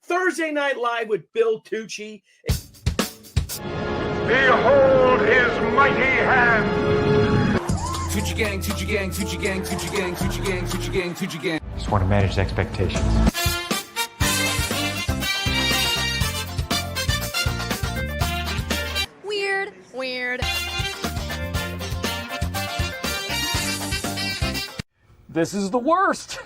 Thursday Night Live with Bill Tucci. Behold his mighty hand. Tucci gang, Tucci gang, Tucci gang, Tucci gang, Tucci gang, Tucci gang, Tucci gang. Just want to manage expectations. Weird. This is the worst.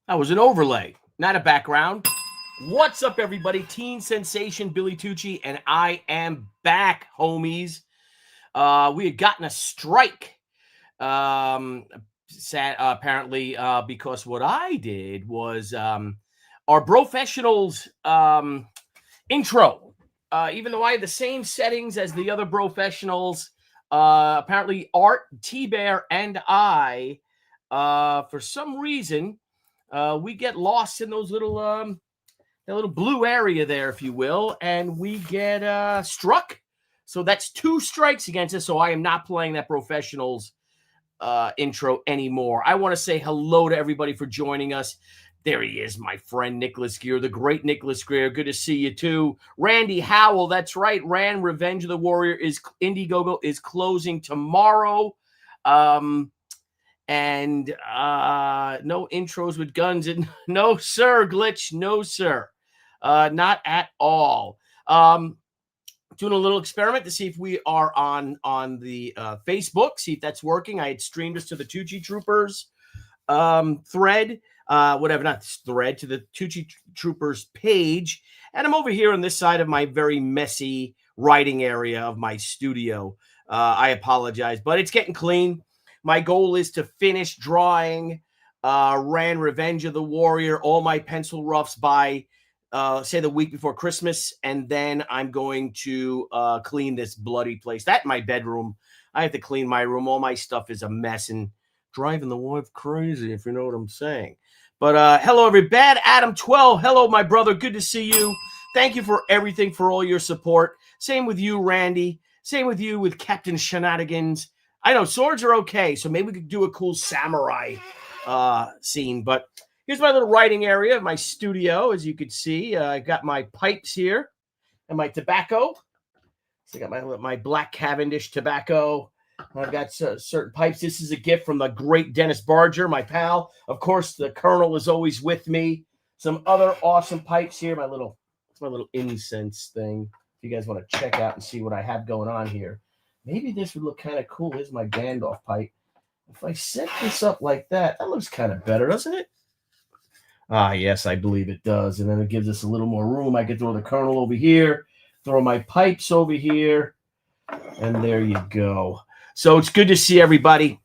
That was an overlay, not a background. What's up, everybody? Teen Sensation Billy Tucci, and I am back, homies. We had gotten a strike, apparently, because what I did was our Professionals intro. Even though I had the same settings as the other Professionals, apparently Art, T-Bear, and I, for some reason, we get lost in those little that little blue area there, if you will, and we get struck. So that's 2 strikes against us. So I am not playing that Professionals intro anymore. I want to say hello to everybody for joining us. There he is, my friend Nicholas Gear, the great Nicholas Gear. Good to see you too. Randy Howell, that's right. Revenge of the Warrior Indiegogo is closing tomorrow. And no intros with guns. And no, sir, Glitch. No, sir. Not at all. Doing a little experiment to see if we are on the Facebook, see if that's working. I had streamed us to the Tucci Troopers thread, whatever, not thread, to the Tucci Troopers page. And I'm over here on this side of my very messy writing area of my studio. I apologize, but it's getting clean. My goal is to finish drawing Revenge of the Warrior, all my pencil roughs by, say, the week before Christmas. And then I'm going to clean this bloody place. That my bedroom. I have to clean my room. All my stuff is a mess and driving the wife crazy, if you know what I'm saying. But hello, everybody. Bad Adam 12. Hello, my brother. Good to see you. Thank you for everything, for all your support. Same with you, Randy. Same with you with Captain Shenanigans. I know swords are okay, so maybe we could do a cool samurai scene. But here's my little writing area of my studio. As you can see, I got my pipes here and my tobacco. So I got my Black Cavendish tobacco. I've got certain pipes. This is a gift from the great Dennis Barger, my pal. Of course, the Colonel is always with me. Some other awesome pipes here. It's my little incense thing. If you guys want to check out and see what I have going on here. Maybe this would look kind of cool. Here's my Gandalf pipe. If I set this up like that, that looks kind of better, doesn't it? Ah, yes, I believe it does. And then it gives us a little more room. I can throw the Colonel over here, throw my pipes over here, and there you go. So it's good to see everybody.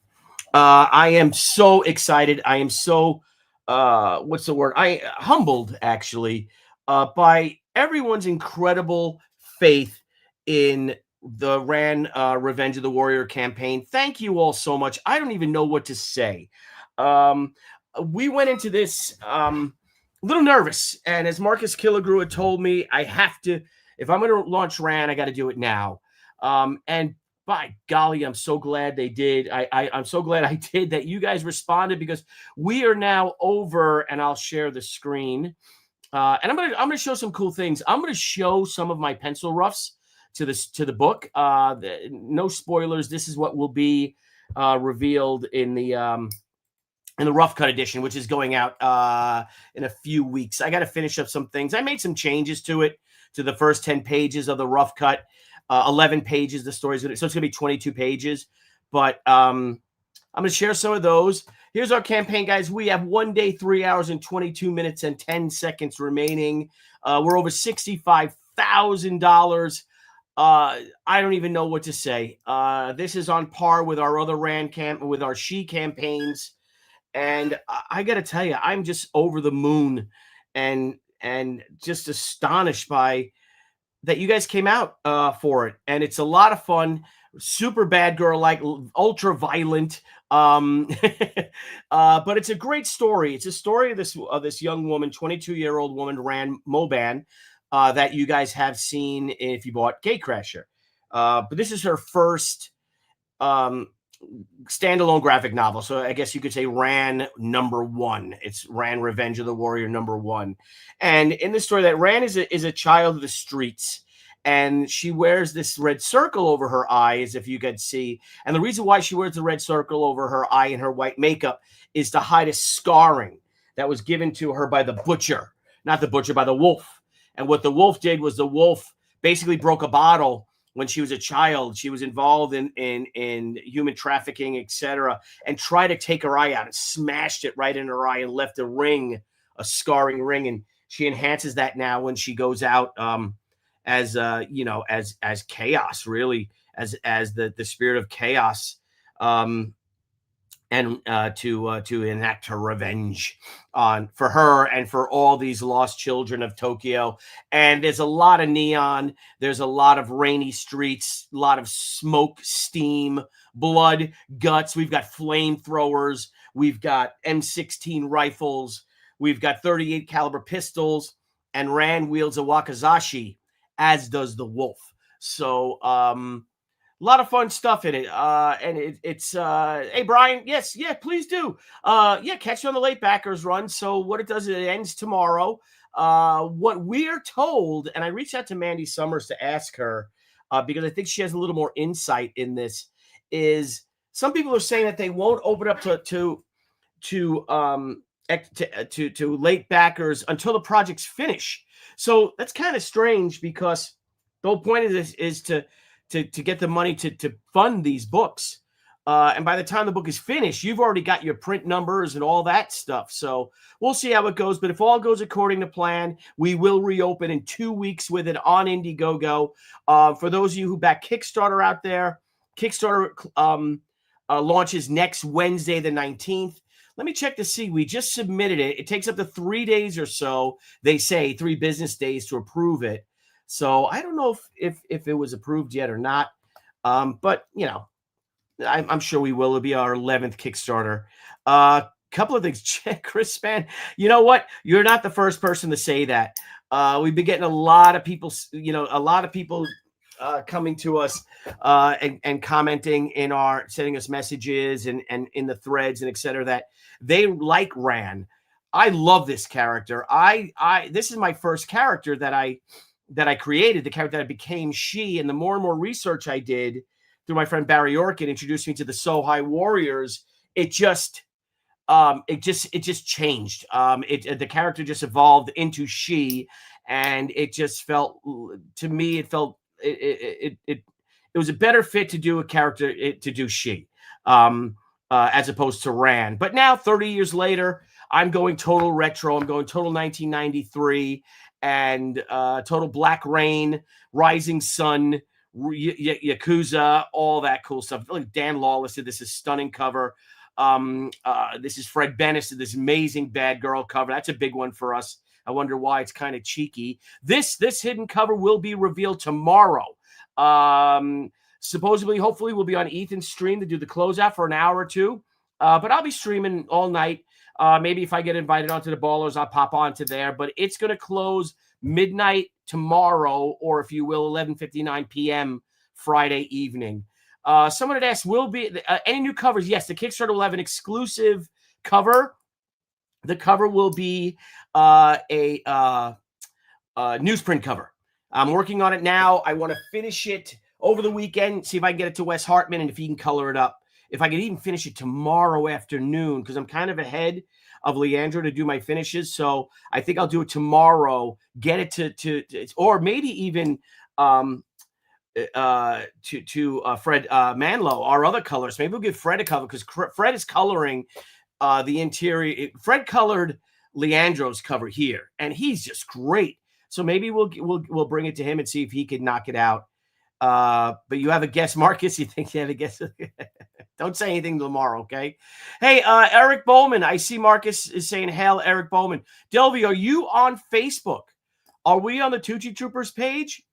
I am so excited. I am so, what's the word? Humbled, actually, by everyone's incredible faith in the Revenge of the Warrior campaign. Thank you all so much. I don't even know what to say. We went into this a little nervous, and as Marcus Killigrew had told me, I have to, if I'm going to launch Ran, I got to do it now. And by golly, I'm so glad they did. I'm so glad I did, that you guys responded, because we are now over, and I'll share the screen. And I'm gonna show some cool things. I'm gonna show some of my pencil roughs to the book. No spoilers. This is what will be revealed in the rough cut edition, which is going out in a few weeks. I got to finish up some things. I made some changes to it, to the first 10 pages of the rough cut. 11 pages. The story's so it's gonna be 22 pages. But I'm going to share some of those. Here's our campaign, guys. We have 1 day, 3 hours, and 22 minutes and 10 seconds remaining. We're over $65,000. I don't even know what to say. This is on par with our other with our She campaigns. And I got to tell you, I'm just over the moon and just astonished by that you guys came out for it. And it's a lot of fun. Super bad girl, like ultra violent. But it's a great story. It's a story of this young woman, 22-year-old woman, Ran Moban, that you guys have seen if you bought Gatecrasher. But this is her first standalone graphic novel. So I guess you could say Ran #1. It's Ran Revenge of the Warrior #1. And in the story, that Ran is a child of the streets. And she wears this red circle over her eye, as if you could see. And the reason why she wears the red circle over her eye and her white makeup is to hide a scarring that was given to her by the butcher. Not the butcher, by the wolf. And what the wolf did was the wolf basically broke a bottle when she was a child. She was involved in human trafficking, etc., and tried to take her eye out and smashed it right in her eye and left a ring, a scarring ring. And she enhances that now when she goes out as chaos, really, as the spirit of chaos, and to enact her revenge for her and for all these lost children of Tokyo. And there's a lot of neon. There's a lot of rainy streets, a lot of smoke, steam, blood, guts. We've got flamethrowers. We've got M16 rifles. We've got 38 caliber pistols. And Ran wields a wakizashi, as does the wolf. So a lot of fun stuff in it. And it's hey, Brian, yes, yeah, please do. Yeah, catch you on the late backers run. So what it does is it ends tomorrow. What we're told, and I reached out to Mandy Summers to ask her, because I think she has a little more insight in this, is some people are saying that they won't open up to late backers until the projects finish. So that's kind of strange, because the whole point of this is to get the money to fund these books. And by the time the book is finished, you've already got your print numbers and all that stuff. So we'll see how it goes. But if all goes according to plan, we will reopen in 2 weeks with it on Indiegogo. For those of you who back Kickstarter out there, Kickstarter launches next Wednesday, the 19th. Let me check to see. We just submitted it. It takes up to 3 days or so. They say 3 business days to approve it. So I don't know if it was approved yet or not. But, you know, I'm sure we will. It'll be our 11th Kickstarter. Couple of things. Chris Span, you know what? You're not the first person to say that. We've been getting a lot of people, coming to us and commenting sending us messages and in the threads and et cetera, that they like Ran. I love this character. This is my first character that I created, the character that became She. And the more and more research I did through my friend Barry Orkin, introduced me to the Sohai Warriors, it just changed. The character just evolved into She, and it just felt, to me, it was a better fit to do a character to do She, as opposed to Ran. But now, 30 years later, I'm going total retro. I'm going total 1993 and total Black Rain, Rising Sun, Yakuza, all that cool stuff. Like Dan Lawless did this, is stunning cover. This is Fred Bennis did this amazing Bad Girl cover. That's a big one for us. I wonder why it's kind of cheeky. This hidden cover will be revealed tomorrow. Supposedly, hopefully, we'll be on Ethan's stream to do the closeout for an hour or two. But I'll be streaming all night. Maybe if I get invited onto the Ballers, I'll pop onto there. But it's going to close midnight tomorrow, or if you will, 11:59 p.m. Friday evening. Someone had asked, will be any new covers? Yes, the Kickstarter will have an exclusive cover. The cover will be a newsprint cover. I'm working on it now. I want to finish it over the weekend, see if I can get it to Wes Hartman and if he can color it up. If I could even finish it tomorrow afternoon, because I'm kind of ahead of Leandro to do my finishes. So I think I'll do it tomorrow, get it to or maybe even Fred Manlow, our other colorist. Maybe we'll give Fred a cover because Fred is coloring the interior. Fred colored Leandro's cover here, and he's just great. So maybe we'll bring it to him and see if he can knock it out. But you have a guess, Marcus? You think you have a guess? Don't say anything tomorrow, okay? Hey, Eric Bowman. I see Marcus is saying, hail, Eric Bowman. Delvey, are you on Facebook? Are we on the Tucci Troopers page?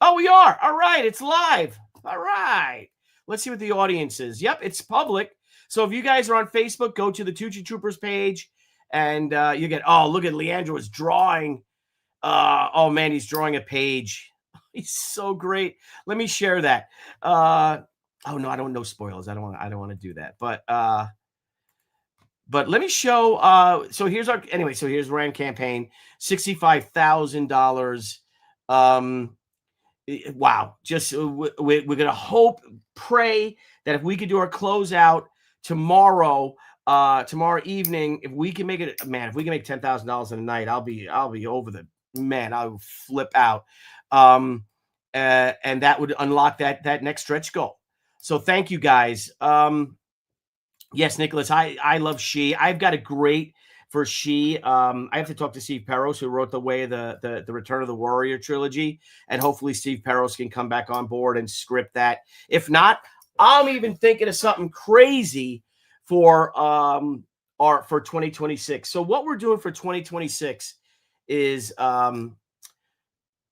Oh, we are. All right. It's live. All right. Let's see what the audience is. Yep, it's public. So if you guys are on Facebook, go to the Tucci Troopers page and you get, oh, look at Leandro is drawing. Oh, man, he's drawing a page. He's so great. Let me share that. Oh no, I don't know spoilers. I don't want to do that. But let me show. So here's here's Rand campaign, $65,000. Wow. Just we're gonna hope, pray that if we could do our closeout tomorrow evening, if we can make it, man, if we can make $10,000 in a night, I'll be over the man. I'll flip out. And that would unlock that next stretch goal. So thank you guys. Yes, Nicholas, I love She. I've got a great for She. I have to talk to Steve Peros, who wrote the Return of the Warrior trilogy, and hopefully Steve Peros can come back on board and script that. If not, I'm even thinking of something crazy for 2026. So what we're doing for 2026 is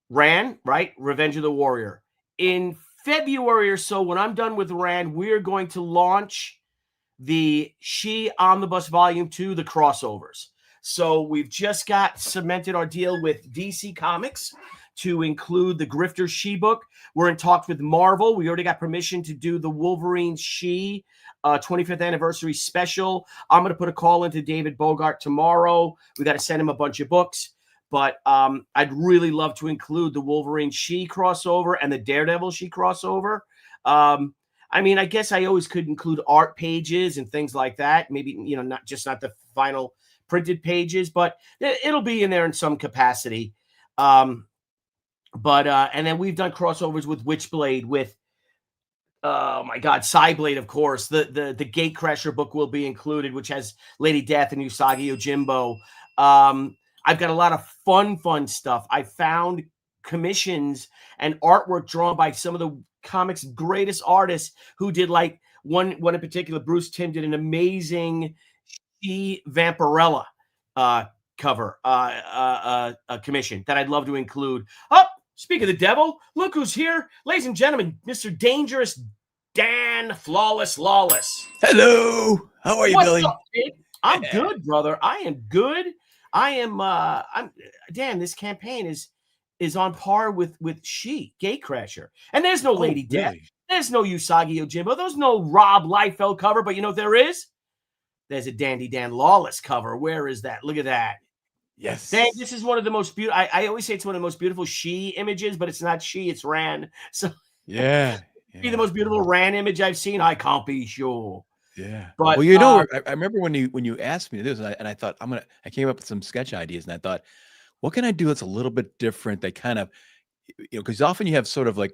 Rand, right? Revenge of the Warrior. In February or so, when I'm done with Rand, we're going to launch the She Omnibus Volume 2, the crossovers. So we've just got cemented our deal with DC Comics to include the Grifter She book. We're in talks with Marvel. We already got permission to do the Wolverine She 25th anniversary special. I'm going to put a call into David Bogart tomorrow. We got to send him a bunch of books. But I'd really love to include the Wolverine She crossover and the Daredevil She crossover. I mean, I guess I always could include art pages and things like that. Maybe, not the final printed pages, but it'll be in there in some capacity. And then we've done crossovers with Witchblade, with, oh my God, Psyblade, of course. The Gatecrasher book will be included, which has Lady Death and Usagi Yojimbo. I've got a lot of fun stuff. I found commissions and artwork drawn by some of the comics' greatest artists who did, like, one in particular, Bruce Timm did an amazing She Vampirella cover commission that I'd love to include. Oh, speak of the devil, look who's here. Ladies and gentlemen, Mr. Dangerous Dan Flawless Lawless. Hello. How are you, What's Billy? up, kid? I'm good, brother. I am good. Dan, this campaign is on par with She, Gatecrasher. And there's no Lady Death. Really? There's no Usagi Yojimbo. There's no Rob Liefeld cover. But you know what there is? There's a Dandy Dan Lawless cover. Where is that? Look at that. Yes. Dan, this is one of the most beautiful. I always say it's one of the most beautiful She images, but it's not She, it's Ran. So Yeah. be the most beautiful Ran image I've seen. I can't be sure. Yeah. But well, I remember when you asked me this, and I thought I came up with some sketch ideas, and I thought, what can I do that's a little bit different? That kind of, because often you have sort of like,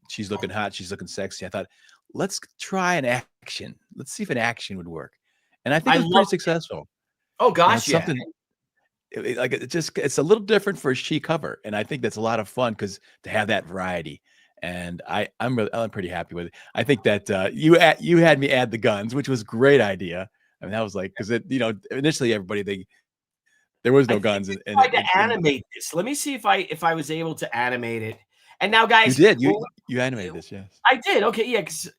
she's looking hot, she's looking sexy. I thought, let's try an action. Let's see if an action would work. And I think it was pretty successful. Oh gosh, yeah. Something it's a little different for a She cover, and I think that's a lot of fun because to have that variety. And I'm pretty happy with it. I think that you had me add the guns, which was a great idea. I mean, that was like, because initially everybody there was no guns. And tried to animate this. Let me see if I was able to animate it. And now, guys, you did. You animated this, yes. I did. Okay, yeah. Because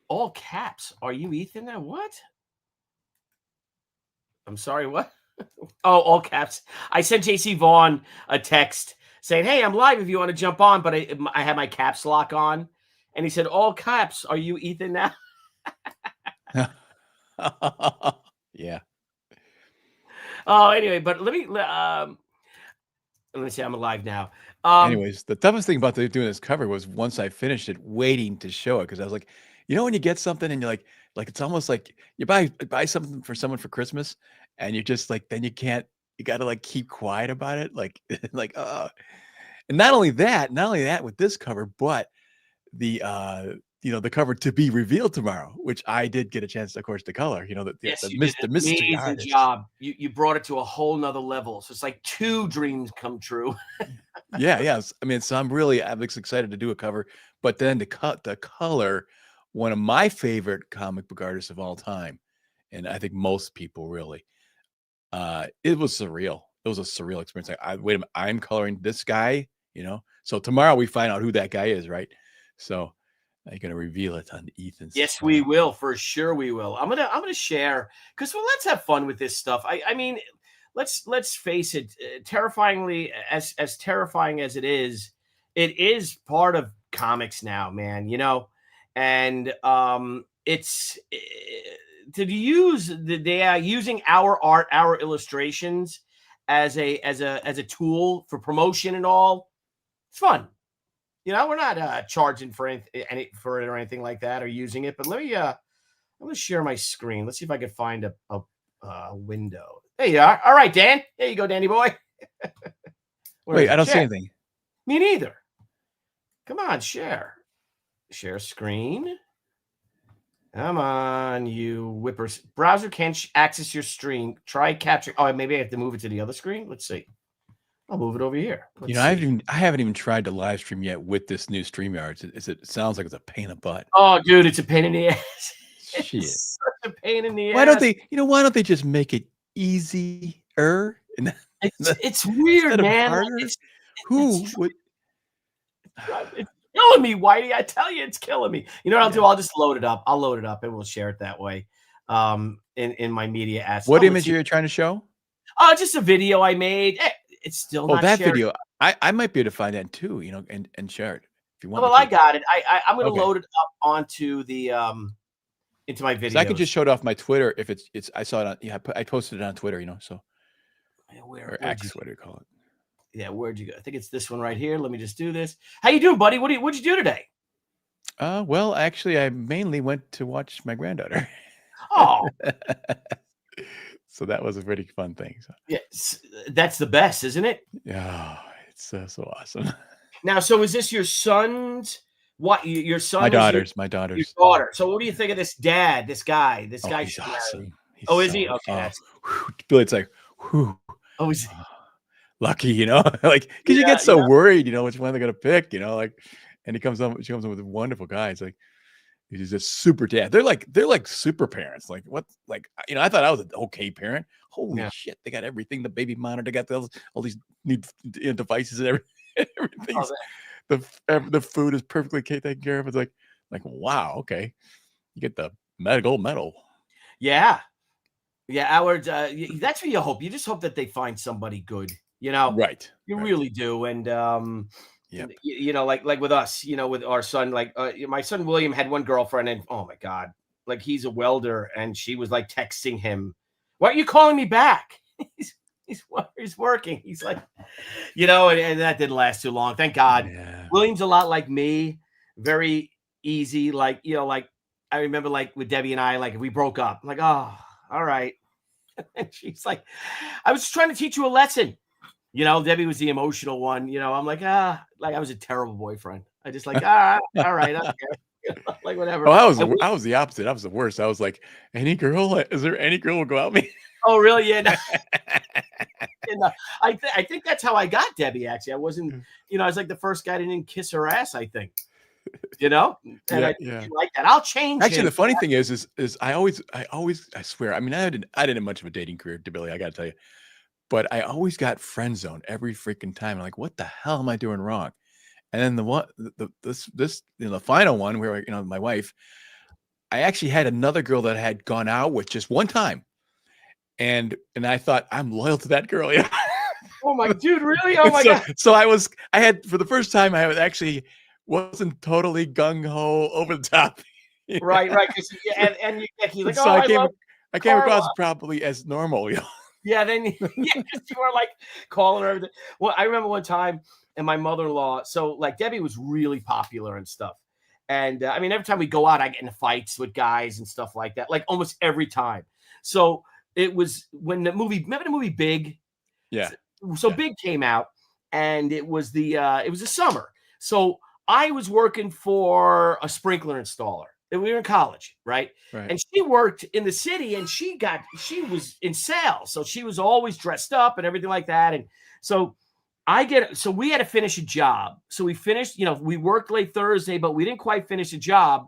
all caps. Are you Ethan? Now what? I'm sorry. What? Oh, all caps. I sent JC Vaughn a text saying, "Hey, I'm live if you want to jump on," but I had my caps lock on, and he said, "All caps. Are you Ethan now?" Yeah. Oh, anyway, but let me say I'm alive now. Anyways, the toughest thing about doing this cover was once I finished it, waiting to show it, because I was like, when you get something and you're like it's almost like you buy something for someone for Christmas, and you're just like, then you got to like keep quiet about it, like And not only that with this cover, but the the cover to be revealed tomorrow, which I did get a chance, of course, to color. Yes, The you did the an mystery amazing artist. job. You brought it to a whole nother level. So it's like 2 dreams come true. Yeah, yes. I mean, so I'm excited to do a cover, but then to cut the color one of my favorite comic book artists of all time, and I think most people really. It was surreal. It was a surreal experience. Like, wait a minute, I'm coloring this guy, So tomorrow we find out who that guy is, right? So I'm gonna reveal it on Ethan's. Yes, we will. For sure we will. I'm gonna share because let's have fun with this stuff. I mean, let's face it, terrifyingly as terrifying as it is part of comics now, man, and it's to use they are using our art, our illustrations as a tool for promotion and all. It's fun. We're not charging for any for it or anything like that or using it. But I'm gonna share my screen. Let's see if I can find a window. There you are. All right, Dan. There you go, Danny boy. Wait, I don't see anything. Me neither. Come on, share. Share screen. Come on, you whippers. Browser can't access your stream. Try capture. Oh, maybe I have to move it to the other screen. Let's see. I'll move it over here. I haven't even tried to live stream yet with this new StreamYard. It sounds like it's a pain in the butt. Oh, dude, it's a pain in the ass. Shit. It's such a pain in the ass. Why don't they just make it easier? It's weird, man. It's killing me, Whitey. I tell you, it's killing me. You know what I'll do? I'll just load it up. I'll load it up and we'll share it that way. In my media assets. What image are you trying to show? Oh, just a video I made. It's still not that shared. video. I might be able to find that too, and share it if you want. Well, I got it. I'm going to load it up onto the into my video. I can just show it off my Twitter if it's. I saw it on. Yeah, I posted it on Twitter. So. Or X, what do you call it? Yeah, where'd you go? I think it's this one right here. Let me just do this. How you doing, buddy? What'd you do today? Well, actually, I mainly went to watch my granddaughter. Oh. So that was a pretty fun thing. So. Yes, that's the best, isn't it? Yeah, it's so awesome. Now, so is this your son's? What your son? My daughter's. Your daughter. So, what do you think of this guy? This guy. He's awesome. Is he? Okay. Billy, it's like, whew. Oh, is he? Lucky, like because you get so worried, which one they're gonna pick, and she comes in with a wonderful guy. It's like. He's just super dad. They're like super parents. Like what? Like I thought I was an okay parent. Holy shit! They got everything. The baby monitor. They got all these new devices and everything. The food is perfectly taken care of. It's like wow. Okay, you get the gold medal. Yeah. That's what you hope. You just hope that they find somebody good. Right. You really do. And like with us, with our son, my son William had one girlfriend, and oh my god, like he's a welder, and she was like texting him, "Why aren't you calling me back?" he's working. He's like, and that didn't last too long. Thank God. Yeah. William's a lot like me, very easy. Like I remember with Debbie and I, if we broke up, I'm like, oh, all right, and she's like, I was just trying to teach you a lesson. Debbie was the emotional one. I'm like, I was a terrible boyfriend. I just all right, I don't care. Whatever. Oh, I was the opposite. I was the worst. I was like, any girl? Is there any girl who will go out with me? Oh, really? Yeah. No. I think that's how I got Debbie. Actually, I wasn't. I was like the first guy that didn't kiss her ass. I think. And I like that. I'll change. Actually, the funny thing is I always I swear. I mean, I didn't much of a dating career, Billy. I got to tell you. But I always got friend zoned every freaking time. I'm like, what the hell am I doing wrong? And then the final one where my wife, I actually had another girl that I had gone out with just one time, and I thought I'm loyal to that girl. Yeah. Oh my dude, really? Oh my god. So I had for the first time I actually wasn't totally gung ho over the top. Right. And he's like, so I came across probably as normal. Yeah, then you were calling her everything. Well, I remember one time, and my mother-in-law. So Debbie was really popular and stuff. And I mean, every time we go out, I get into fights with guys and stuff like that. Almost every time. So it was when remember the movie Big? Yeah. So Big came out, and it was the summer. So I was working for a sprinkler installer. And we were in college, right? Right. And she worked in the city, and she was in sales, so she was always dressed up and everything like that. And so we had to finish a job. So we finished, we worked late Thursday, but we didn't quite finish the job.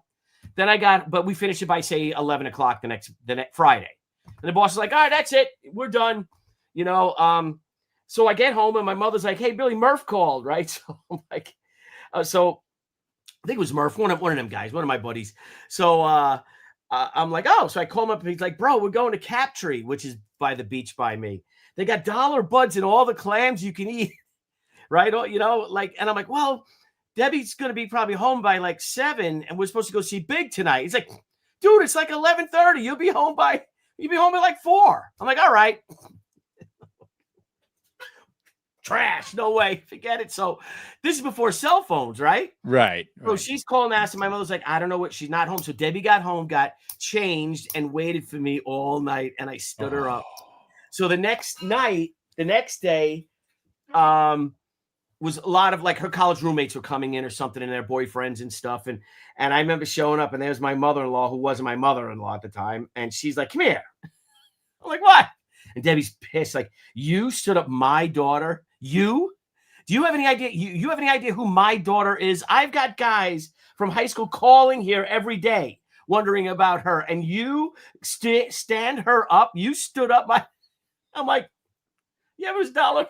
But we finished it by say 11 o'clock the next Friday. And the boss was like, all right, that's it. We're done. So I get home and my mother's like, hey, Billy, Murph called, right? So I'm like, I think it was Murph, one of them guys, one of my buddies. So I'm like, oh, so I call him up and he's like, bro, we're going to Captree, which is by the beach by me. They got dollar buds and all the clams you can eat, right? And I'm like, well, Debbie's going to be probably home by like 7 and we're supposed to go see Big tonight. He's like, dude, it's like 11:30. You'll be home at like 4. I'm like, all right. Trash. No way. Forget it. So this is before cell phones, right? Right. So she's calling, asking. My mother's like, I don't know what. She's not home. So Debbie got home, got changed, and waited for me all night. And I stood her up. So the next day, was a lot of like her college roommates were coming in or something, and their boyfriends and stuff. And I remember showing up, and there was my mother-in-law, who wasn't my mother-in-law at the time, and she's like, "Come here." I'm like, "What?" And Debbie's pissed, like, "You stood up my daughter. You? Do you have any idea? You have any idea who my daughter is? I've got guys from high school calling here every day, wondering about her, and you stand her up. You stood up my." I'm like, "Yeah, it was dollar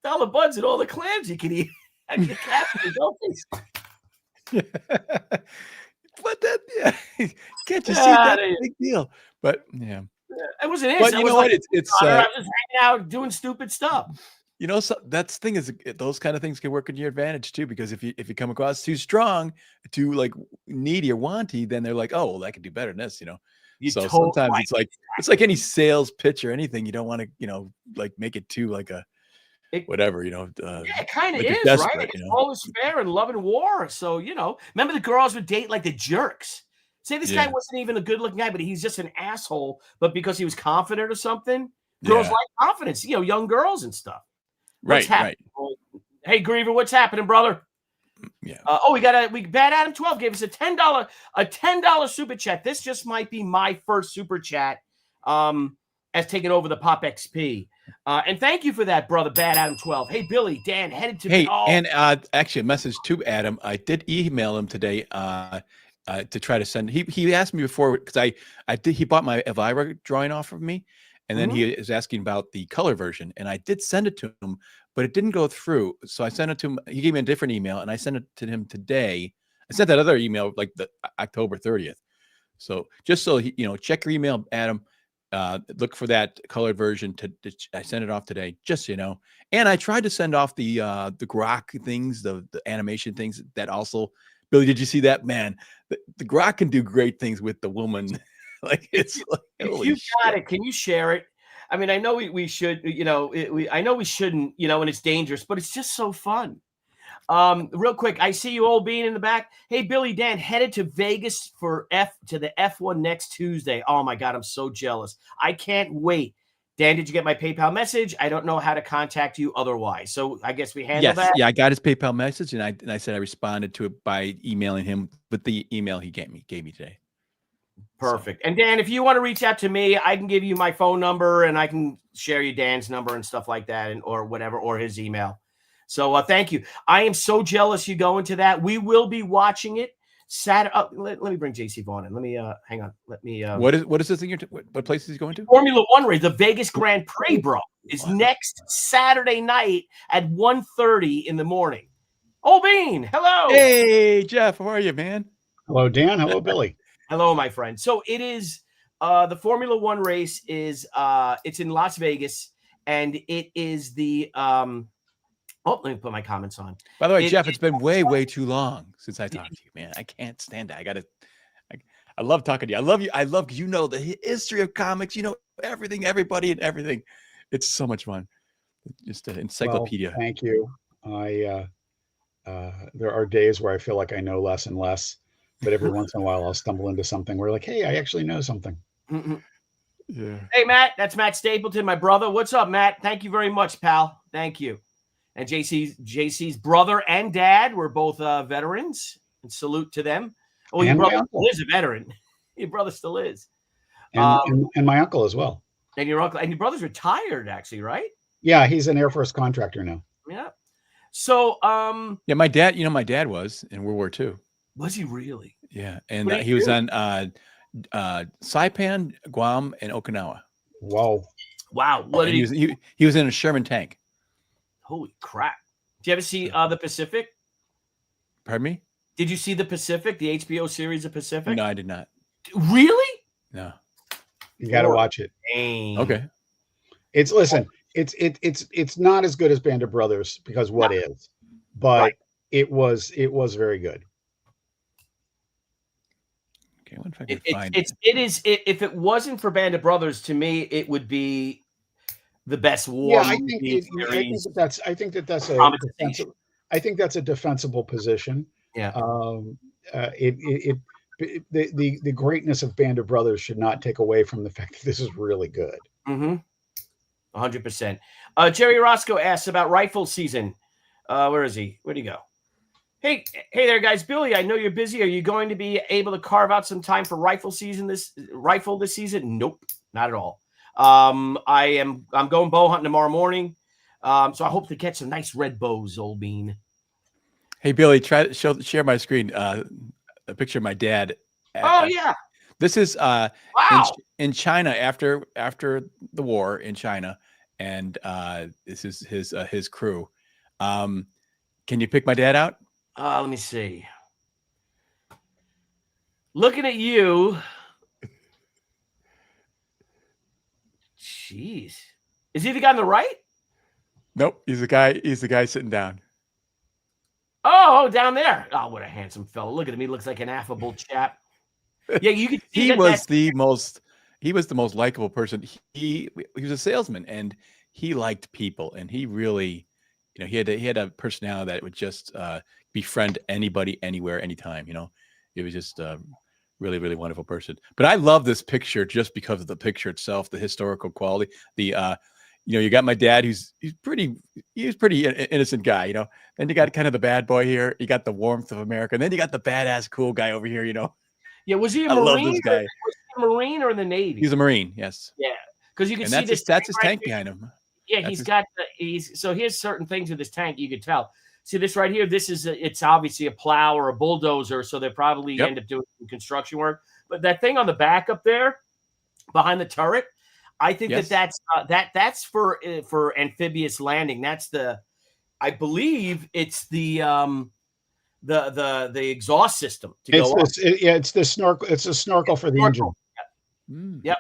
buds and all the clams you can eat." At the Captree, don't they? But that, can't you see that's a big deal? But yeah, it wasn't. But you know what? It's I was just hanging out doing stupid stuff. So that's the thing is those kind of things can work in your advantage too, because if you come across too strong, too like needy or wanty, then they're like, oh, well, I can do better than this, So sometimes it's like any sales pitch or anything. You don't want to, like make it too like a whatever, yeah, it kind of like is, right? It's always fair in love and war. So, remember the girls would date like the jerks. Say this guy wasn't even a good looking guy, but he's just an asshole. But because he was confident or something, girls like confidence, young girls and stuff. What's happening? Right. Hey, Griever, what's happening, brother? Yeah. Bad Adam 12 gave us a $10 super chat. This just might be my first super chat as taking over the Pop XP. And thank you for that, brother, Bad Adam 12. Hey, Billy, Dan, headed to and actually a message to Adam. I did email him today to try to send. He asked me before because he bought my Elvira drawing off of me. And then he is asking about the color version, and I did send it to him, but it didn't go through. So I sent it to him. He gave me a different email, and I sent it to him today. I sent that other email like the October 30th. So just so he, check your email, Adam. Look for that colored version. I sent it off today, just so you know. And I tried to send off the grok things, the animation things. That also, Billy, did you see that? Man, the grok can do great things with the woman. Like it's like, if you got it, can you share it? I mean, I know we should, I know we shouldn't, and it's dangerous, but it's just so fun. Real quick, I see you all being in the back. Hey, Billy, Dan, headed to Vegas to the F1 next Tuesday. Oh my God, I'm so jealous. I can't wait. Dan, did you get my PayPal message? I don't know how to contact you otherwise. So I guess we handle that. Yeah, I got his PayPal message, and I said I responded to it by emailing him with the email he gave me today. Perfect. And Dan, if you want to reach out to me, I can give you my phone number and I can share you Dan's number and stuff like that, or whatever, or his email. So thank you. I am so jealous you go into that. We will be watching it Saturday. Let me bring JC Vaughn in. Let me hang on. Let me. What is this thing? What place is he going to? Formula One race, the Vegas Grand Prix, bro, is next Saturday night at 1:30 in the morning. Oh, Bean, hello. Hey, Jeff, how are you, man? Hello, Dan. Hello, Billy. Hello, my friend. So it is the Formula One race is it's in Las Vegas, and it is the let me put my comments on. By the way, Jeff, it's been way too long since I talked to you, man. I can't stand that. I love talking to you. I love you. I love the history of comics. Everything, everybody, and everything. It's so much fun. Just an encyclopedia. Well, thank you. There are days where I feel like I know less and less. But every once in a while, I'll stumble into something where like, hey, I actually know something. Mm-hmm. Yeah. Hey, Matt, that's Matt Stapleton, my brother. What's up, Matt? Thank you very much, pal. Thank you. And JC's brother and dad were both veterans, and salute to them. Oh, your And my brother uncle. still is a veteran. Your brother still is. And my uncle as well. And your uncle and your brother's retired, actually, right? Yeah, he's an Air Force contractor now. Yeah. So, Yeah, my dad. You know, my dad was in World War II. was he really? Yeah, and What did he he was do? on Saipan, Guam, and Okinawa. Whoa. Wow. What And did he was in a Sherman tank. Holy crap. Did you ever see the Pacific? Pardon me? Did you see the Pacific, the HBO series of Pacific? No, I did not. Really? No. You got to watch it. Dang. Okay. It's not as good as Band of Brothers because what is, but Right. it was very good. Okay, I wonder if I can find it. If it wasn't for Band of Brothers, to me, it would be the best war Yeah, I think movie series. I think that's a Dramatization. defensible, I think that's a defensible position. Yeah. The greatness of Band of Brothers should not take away from the fact that this is really good. Mm-hmm. 100%. Jerry Roscoe asks about rifle season. Where is he? Where'd he go? Hey there, guys. Billy, I know you're busy. Are you going to be able to carve out some time for rifle season this season? Nope, not at all. I'm going bow hunting tomorrow morning. So I hope to catch some nice red bows, old bean. Hey, Billy, try to share my screen. A picture of my dad. Oh yeah. This is Wow. in China after the war in China, and this is his crew. Can you pick my dad out? Let me see. Looking at you. Jeez. Is he the guy on the right? Nope, he's the guy sitting down. Oh, down there. Oh, what a handsome fellow. Look at him. He looks like an affable chap. Yeah, you can see He was the most likable person. He was a salesman, and he liked people, and he really, he had a personality that would just befriend anybody, anywhere, anytime. It was just really, really wonderful person. But I love this picture just because of the picture itself, the historical quality. You got my dad, he's pretty innocent guy. Then you got kind of the bad boy here. You got the warmth of America, and then you got the badass cool guy over here. Yeah, was he a I Marine? love this guy. Was he a Marine or in the Navy? He's a Marine, yes. Yeah, because you can And see this. that's his right tank here. behind him. Yeah, so here's certain things with this tank you could tell. See this right here. It's obviously a plow or a bulldozer, so they probably end up doing some construction work. But that thing on the back up there, behind the turret, I think that's for amphibious landing. That's I believe it's the exhaust system to go up. It's the snorkel. It's a snorkel for the engine. Yep.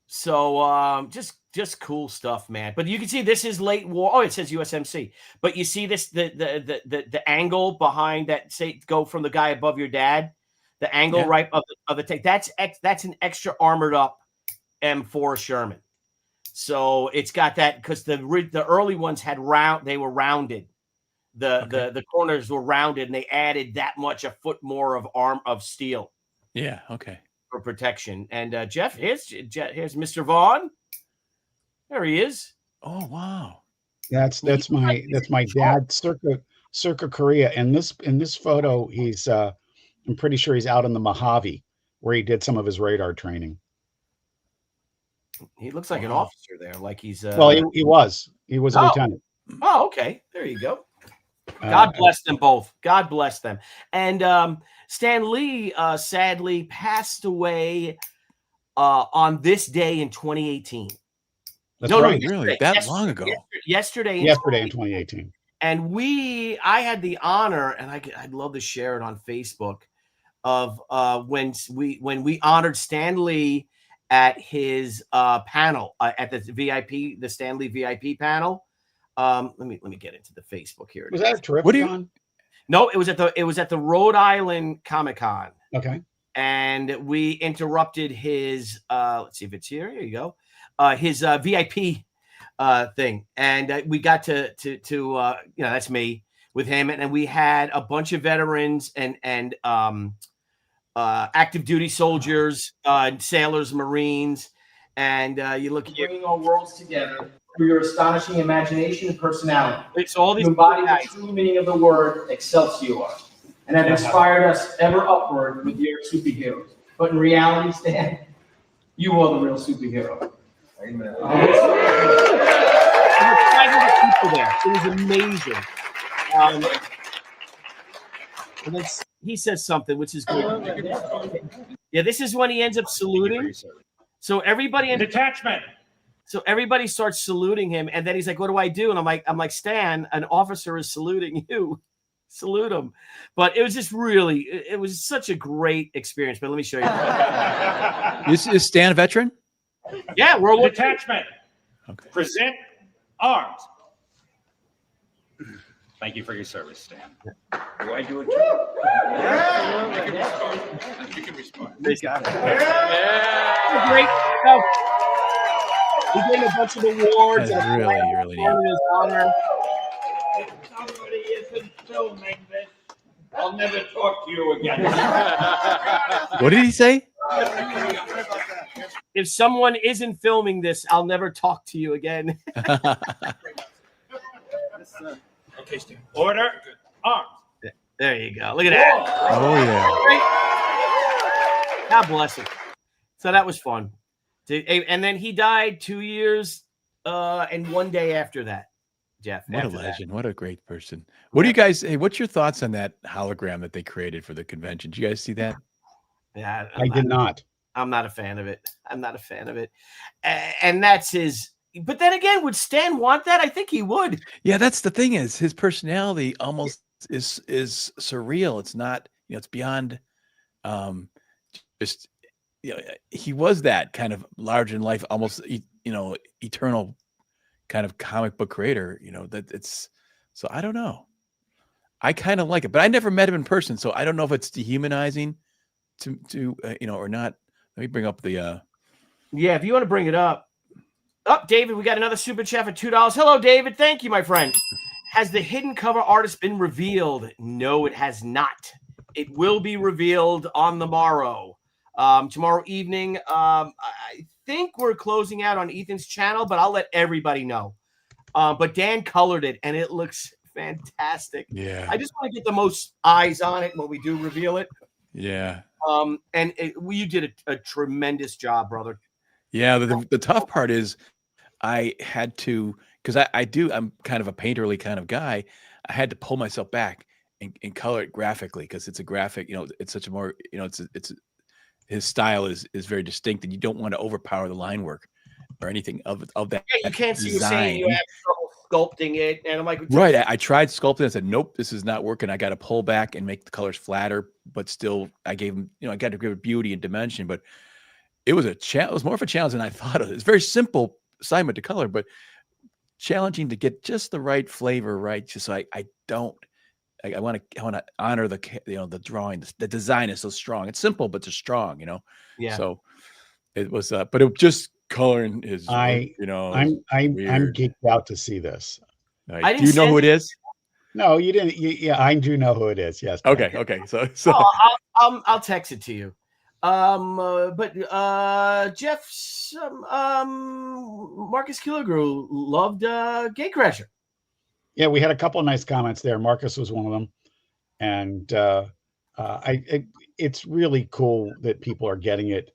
So just cool stuff, man. But you can see this is late war. Oh, it says USMC. But you see this the angle behind that. Say go from the guy above your dad, the angle right of the tank. That's an extra armored up M4 Sherman. So it's got that because the early ones had they were rounded. The corners were rounded, and they added that much a foot more of steel. Yeah. Okay. For protection. And Jeff, here's Mr. Vaughn. There he is. Oh wow. That's my dad circa Korea. And in this photo, he's I'm pretty sure he's out in the Mojave where he did some of his radar training. He looks like an officer there, like he's well, he was a lieutenant. Oh, okay. There you go. God bless them both. God bless them. And Stan Lee sadly passed away on this day in 2018. That's right. Really? That long ago? Yesterday in 2018. And I had the honor, and I'd love to share it on Facebook, of when we honored Stan Lee at his panel at the Stan Lee VIP panel. Let me get into the Facebook here. Was that a Terrificon? No, it was at the Rhode Island Comic-Con. Okay. And we interrupted his let's see if it's here. Here you go. His VIP thing. And we got to that's me with him, and we had a bunch of veterans and active duty soldiers, sailors, Marines, and you look bringing all worlds together. for your astonishing imagination and personality. It's all these You embody the guys. true meaning of the word Excelsior, and have inspired us ever upward with your superheroes. But in reality, Stan, you are the real superhero. Amen. People there. It was amazing. And then he says something, which is good. Yeah, this is when he ends up saluting. So everybody Detachment. So everybody starts saluting him, and then he's like, "What do I do?" And I'm like, Stan, an officer is saluting you. Salute him. But it was just really, it was such a great experience. But let me show you. Is Stan a veteran? Yeah, World War II. Detachment. Okay. Present arms. Thank you for your service, Stan. Do I do it? You can respond. They got it. Yeah. Great stuff. He gained a bunch of awards. That's really neat. In his honor. If somebody isn't filming this, I'll never talk to you again. What did he say? If someone isn't filming this, I'll never talk to you again. Okay, Stan. Order. Arms. There you go. Look at that. Oh yeah. God bless him. So that was fun. And then he died 2 years and 1 day after that, Jeff. What a legend. What a great person. What do you guys, hey, what's your thoughts on that hologram that they created for the convention? Did you guys see that? Yeah, I did not. I'm not a fan of it. I'm not a fan of it. And that's his. But then again, would Stan want that? I think he would. Yeah, that's the thing is his personality almost is surreal. It's not, it's beyond just, he was that kind of large in life, almost, eternal kind of comic book creator, that it's, so I don't know. I kind of like it, but I never met him in person. So I don't know if it's dehumanizing to or not. Let me bring up the, yeah, if you want to bring it up. Oh, David, we got another super chat for $2. Hello, David. Thank you, my friend. Has the hidden cover artist been revealed? No, it has not. It will be revealed on the morrow. Tomorrow evening. I think we're closing out on Ethan's channel, but I'll let everybody know. But Dan colored it, and it looks fantastic. yeah. I just want to get the most eyes on it when we do reveal it. Yeah. And you did a tremendous job, brother. Yeah. The tough part is I had to, because I'm kind of a painterly kind of guy. I had to pull myself back and color it graphically because it's a graphic, it's such a more, it's his style is very distinct, and you don't want to overpower the line work or anything of that. Yeah, you can't see design. you're saying you have trouble sculpting it. And I'm like, right. I tried sculpting. I said, nope, this is not working. I got to pull back and make the colors flatter, but still I gave him, I got to give it beauty and dimension, but it was it was more of a challenge than I thought of. It's very simple assignment to color, but challenging to get just the right flavor, right? Just so I want to honor the drawing. The design is so strong. It's simple, but it's strong, Yeah. So it was, but it just coloring is, I'm weird. geeked out to see this. Right. Do you know who it is? No, you didn't. Yeah, I do know who it is. Yes. Okay. So I'll text it to you. But Jeff's Marcus Killigrew loved Gatecrasher. Yeah, we had a couple of nice comments there. Marcus was one of them, and it's really cool that people are getting it.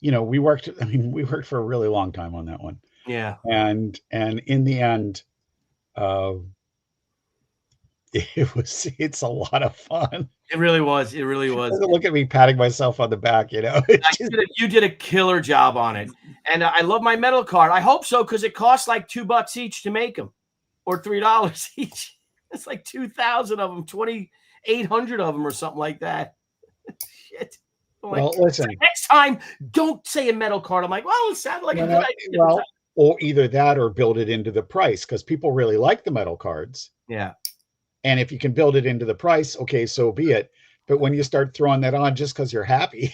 We worked. I mean, we worked for a really long time on that one. Yeah, and in the end, it's a lot of fun. it really was. It really was. Look at me patting myself on the back. You did a killer job on it, and I love my metal card. I hope so because it costs like $2 each to make them, or $3 each. It's like 2,000 of them, 2,800 of them, or something like that. Shit. Well, listen. Next time, don't say a metal card. I'm like, well, it sounded like a good idea. Well, or either that, or build it into the price because people really like the metal cards. Yeah. And if you can build it into the price, okay, so be it. But when you start throwing that on just because you're happy.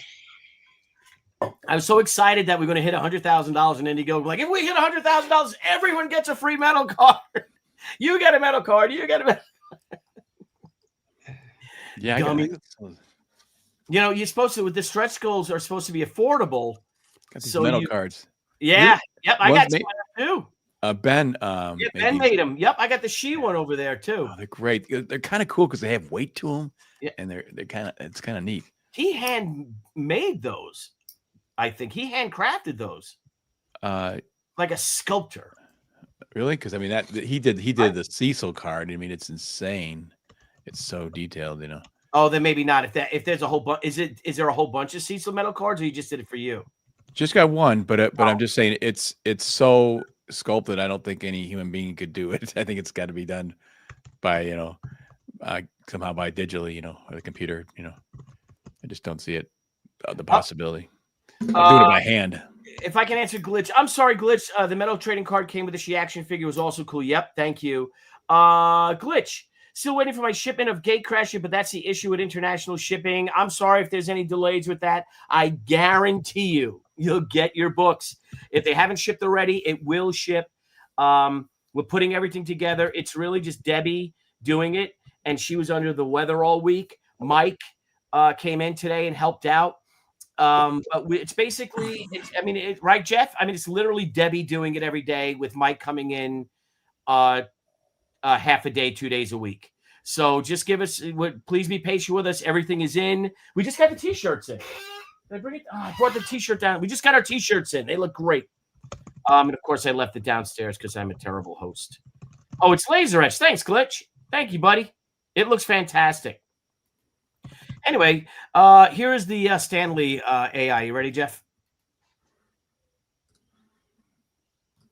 I was so excited that we're going to hit $100,000 in Indiegogo. Like, if we hit $100,000, everyone gets a free metal card. You get a metal card. You get a metal. Yeah, You know, you're supposed to, with the stretch goals are supposed to be affordable. Got these So metal you- cards. Yeah. Yep. I One's got made- some too. Ben, Yeah, made Ben these. made them. Yep. I got the She one over there too. Oh, they're great. They're kind of cool because they have weight to them. Yeah. And they're kind of, it's kind of neat. He hand made those. I think he handcrafted those. Like a sculptor. Really? Because I mean that he did the Cecil card. I mean, it's insane. It's so detailed, you know. Oh, then maybe not. If there's a whole bunch, is there a whole bunch of Cecil metal cards, or you just did it for you? Just got one, but I'm just saying it's so sculpted. I don't think any human being could do it. I think it's got to be done by somehow by digitally, or the computer. I just don't see it the possibility of doing it by hand. If I can answer Glitch, I'm sorry, Glitch. The metal trading card came with the She action figure. Was also cool. Yep, thank you. Glitch. Still waiting for my shipment of Gate Crasher, but that's the issue with international shipping. I'm sorry if there's any delays with that. I guarantee you'll get your books. If they haven't shipped already, it will ship. We're putting everything together. It's really just Debbie doing it, and she was under the weather all week. Mike came in today and helped out. But it's basically, right, Jeff? I mean, it's literally Debbie doing it every day with Mike coming in half a day, 2 days a week. So just give us, please be patient with us. Everything is in. We just got the T-shirts in. Did I bring it? Oh, I brought the T-shirt down. We just got our T-shirts in. They look great. And of course, I left it downstairs because I'm a terrible host. Oh, it's laser etched. Thanks, Glitch. Thank you, buddy. It looks fantastic. Anyway, here is the Stanley AI. You ready, Jeff?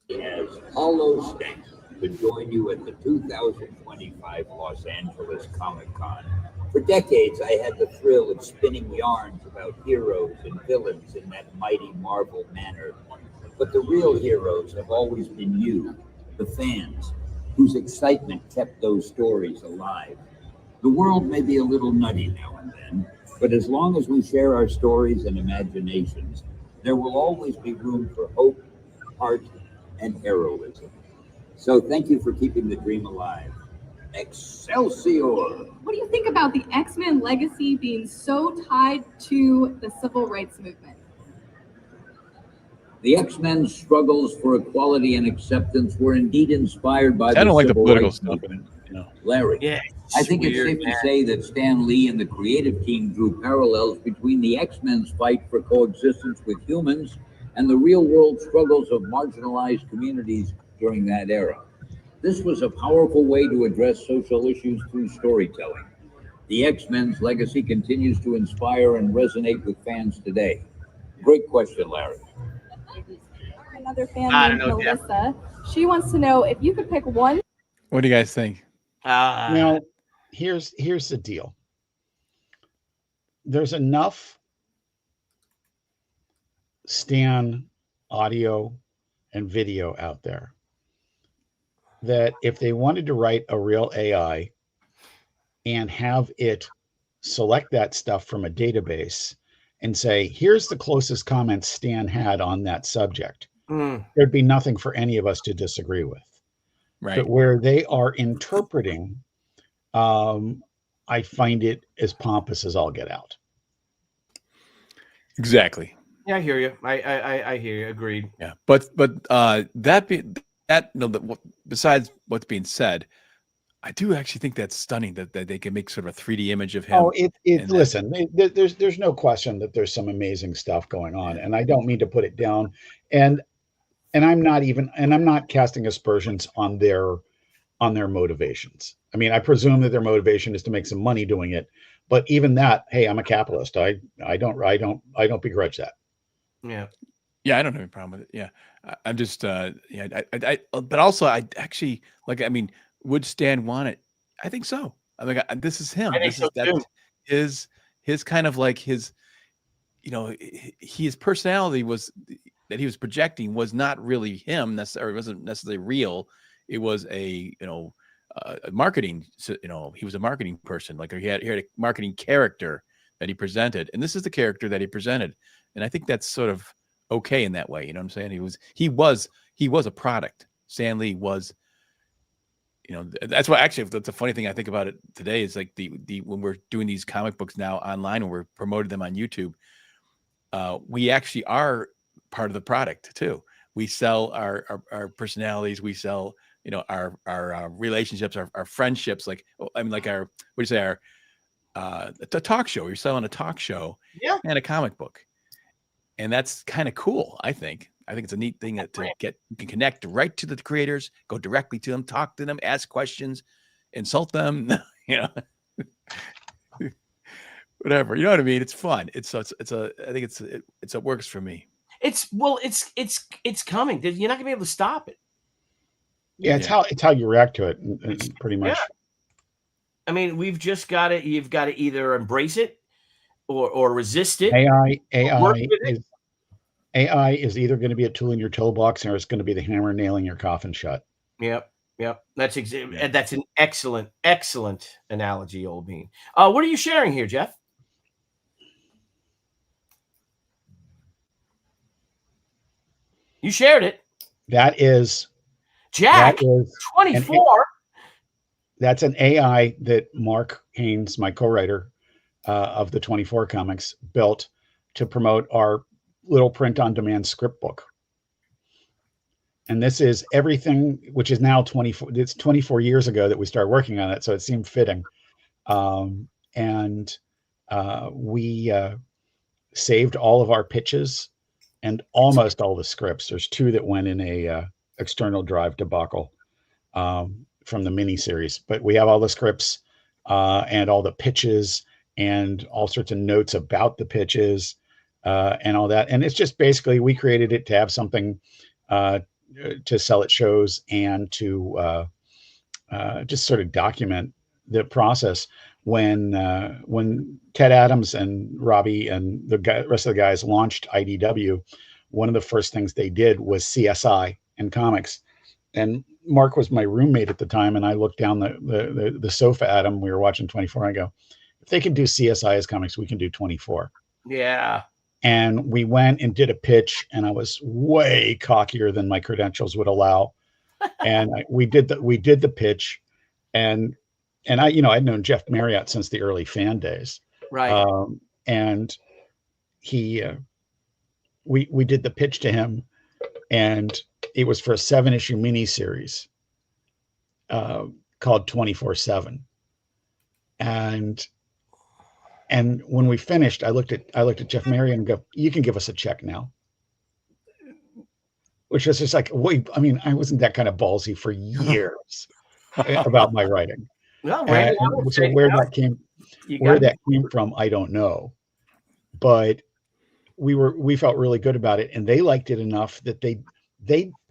As Hollow Stank to join you at the 2025 Los Angeles Comic-Con. For decades, I had the thrill of spinning yarns about heroes and villains in that mighty Marvel manner. But the real heroes have always been you, the fans, whose excitement kept those stories alive. The world may be a little nutty now and then, but as long as we share our stories and imaginations, there will always be room for hope, heart, and heroism. So thank you for keeping the dream alive. Excelsior! What do you think about the X-Men legacy being so tied to the civil rights movement? The X-Men's struggles for equality and acceptance were indeed inspired by I don't like the civil political rights stuff. movement. Larry, Yeah, I think it's safe to say that Stan Lee and the creative team drew parallels between the X-Men's fight for coexistence with humans and the real-world struggles of marginalized communities during that era. This was a powerful way to address social issues through storytelling. The X-Men's legacy continues to inspire and resonate with fans today. Great question, Larry. Another fan I don't named know, Jeff. Melissa. She wants to know if you could pick one. What do you guys think? Now, here's the deal. There's enough Stan audio and video out there that if they wanted to write a real AI and have it select that stuff from a database and say, here's the closest comments Stan had on that subject, there'd be nothing for any of us to disagree with. Right. But where they are interpreting, I find it as pompous as all get out. Exactly. Yeah, I hear you. I hear you. Agreed. Yeah. But besides what's being said, I do actually think that's stunning that they can make sort of a 3D image of him. Oh, listen, there's no question that there's some amazing stuff going on, and I don't mean to put it down. And I'm not casting aspersions on their motivations. I mean, I presume that their motivation is to make some money doing it, but even that, hey, I'm a capitalist. I don't begrudge that. Yeah. Yeah, I don't have any problem with it. Yeah, I'm just but also I actually would Stan want it? I think so. I mean, this is him. I think so too. His kind of like his, his personality was that he was projecting was not really him necessarily. It wasn't necessarily real. It was a marketing. He was a marketing person. Like he had a marketing character that he presented, and this is the character that he presented. And I think that's sort of okay in that way. You know what I'm saying? He was a product. Stan Lee was that's why actually that's a funny thing I think about it today is like the when we're doing these comic books now online and we're promoting them on YouTube, we actually are part of the product too. We sell our personalities, we sell our relationships, our friendships, like like our a talk show. You're selling a talk show and a comic book, and that's kind of cool. I think it's a neat thing you can connect right to the creators, go directly to them, talk to them, ask questions, insult them, whatever. You know what I mean? It's fun. I think it works for me. It's coming. You're not gonna be able to stop it. Yeah, it's how you react to it, pretty much. Yeah. I mean, you've got to either embrace it or resist it. AI is either going to be a tool in your toolbox or it's going to be the hammer nailing your coffin shut. Yep. That's an excellent analogy, old bean. What are you sharing here, Jeff? You shared it. That is Jack. 24. That's an AI that Mark Haynes, my co-writer of the 24 comics, built to promote our little print-on-demand script book. And this is everything, which is now 24. It's 24 years ago that we started working on it, so it seemed fitting. We saved all of our pitches and almost all the scripts. There's 2 that went in a external drive debacle from the miniseries, but we have all the scripts and all the pitches and all sorts of notes about the pitches and all that. And it's just basically we created it to have something to sell at shows and to just sort of document the process. When Ted Adams and Robbie and the rest of the guys launched IDW, one of the first things they did was CSI and comics. And Mark was my roommate at the time, and I looked down the sofa at him. We were watching 24. And I go, if they can do CSI as comics, we can do 24. Yeah. And we went and did a pitch, and I was way cockier than my credentials would allow. And we did the pitch, and I'd known Jeff Marriott since the early fan days. Right. And we did the pitch to him, and it was for a 7-issue miniseries called 24/7. And when we finished, I looked at Jeff Marriott and go, "You can give us a check now." Which was just like, wait, I mean, I wasn't that kind of ballsy for years about my writing. Well, so where that came from, I don't know. But we felt really good about it, and they liked it enough that they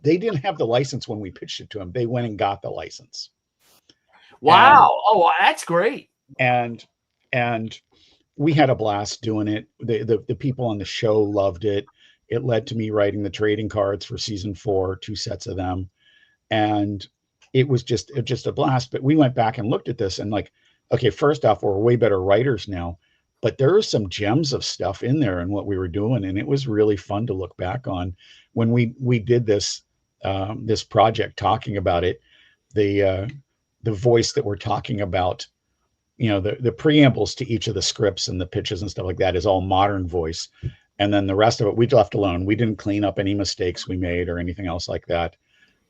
didn't have the license when we pitched it to them. They went and got the license. Wow. That's great. And we had a blast doing it. The people on the show loved it. It led to me writing the trading cards for season 4, 2 sets of them. And it was just a blast. But we went back and looked at this and like, okay, first off, we're way better writers now, but there are some gems of stuff in there and what we were doing. And it was really fun to look back on when we did this project, talking about it, the voice that we're talking about, the preambles to each of the scripts and the pitches and stuff like that is all modern voice. And then the rest of it, we left alone. We didn't clean up any mistakes we made or anything else like that.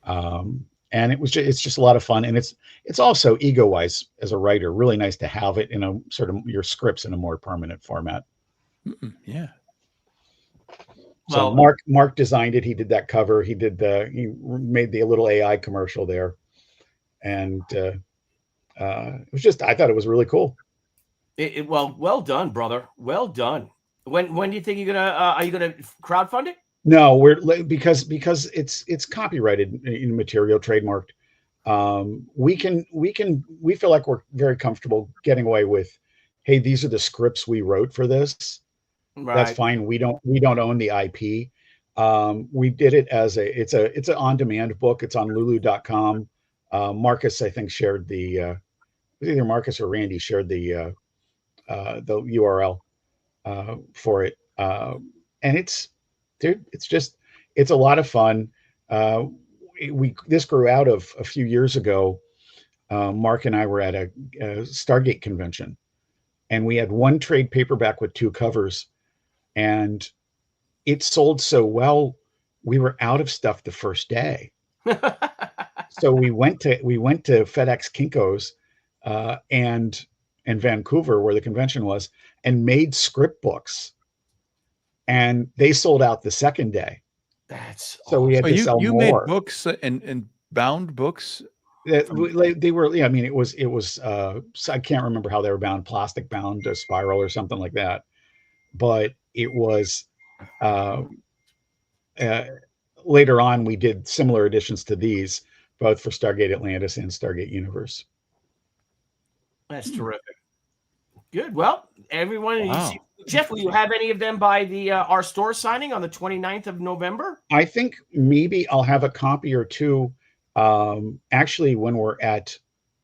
And it's just a lot of fun. And it's also ego-wise as a writer, really nice to have it in a sort of your scripts in a more permanent format. Yeah. So Mark designed it. He did that cover. He made the little AI commercial there. And it was just, I thought it was really cool. Well done, brother. Well done. When do you think are you gonna crowdfund it? No, because it's copyrighted material, trademarked. We feel like we're very comfortable getting away with, hey, these are the scripts we wrote for this. Right. That's fine. We don't own the IP. We did it as it's an on-demand book. It's on lulu.com. Marcus, I think, shared either Marcus or Randy shared the URL for it. And it's a lot of fun. This grew out of a few years ago. Mark and I were at a Stargate convention, and we had one trade paperback with 2 covers, and it sold so well, we were out of stuff the first day. So we went to FedEx Kinko's and in Vancouver, where the convention was, and made script books, and they sold out the second day. That's So we had to sell you more. made books and bound books. They were, yeah. I mean, it was. I can't remember how they were bound, plastic bound, a spiral or something like that. But it was. Later on, we did similar editions to these, both for Stargate Atlantis and Stargate Universe. That's terrific. Good. Well, everyone, Wow. Jeff, will you have any of them by the our store signing on the 29th of November? I think maybe I'll have a copy or two. Actually, when we're at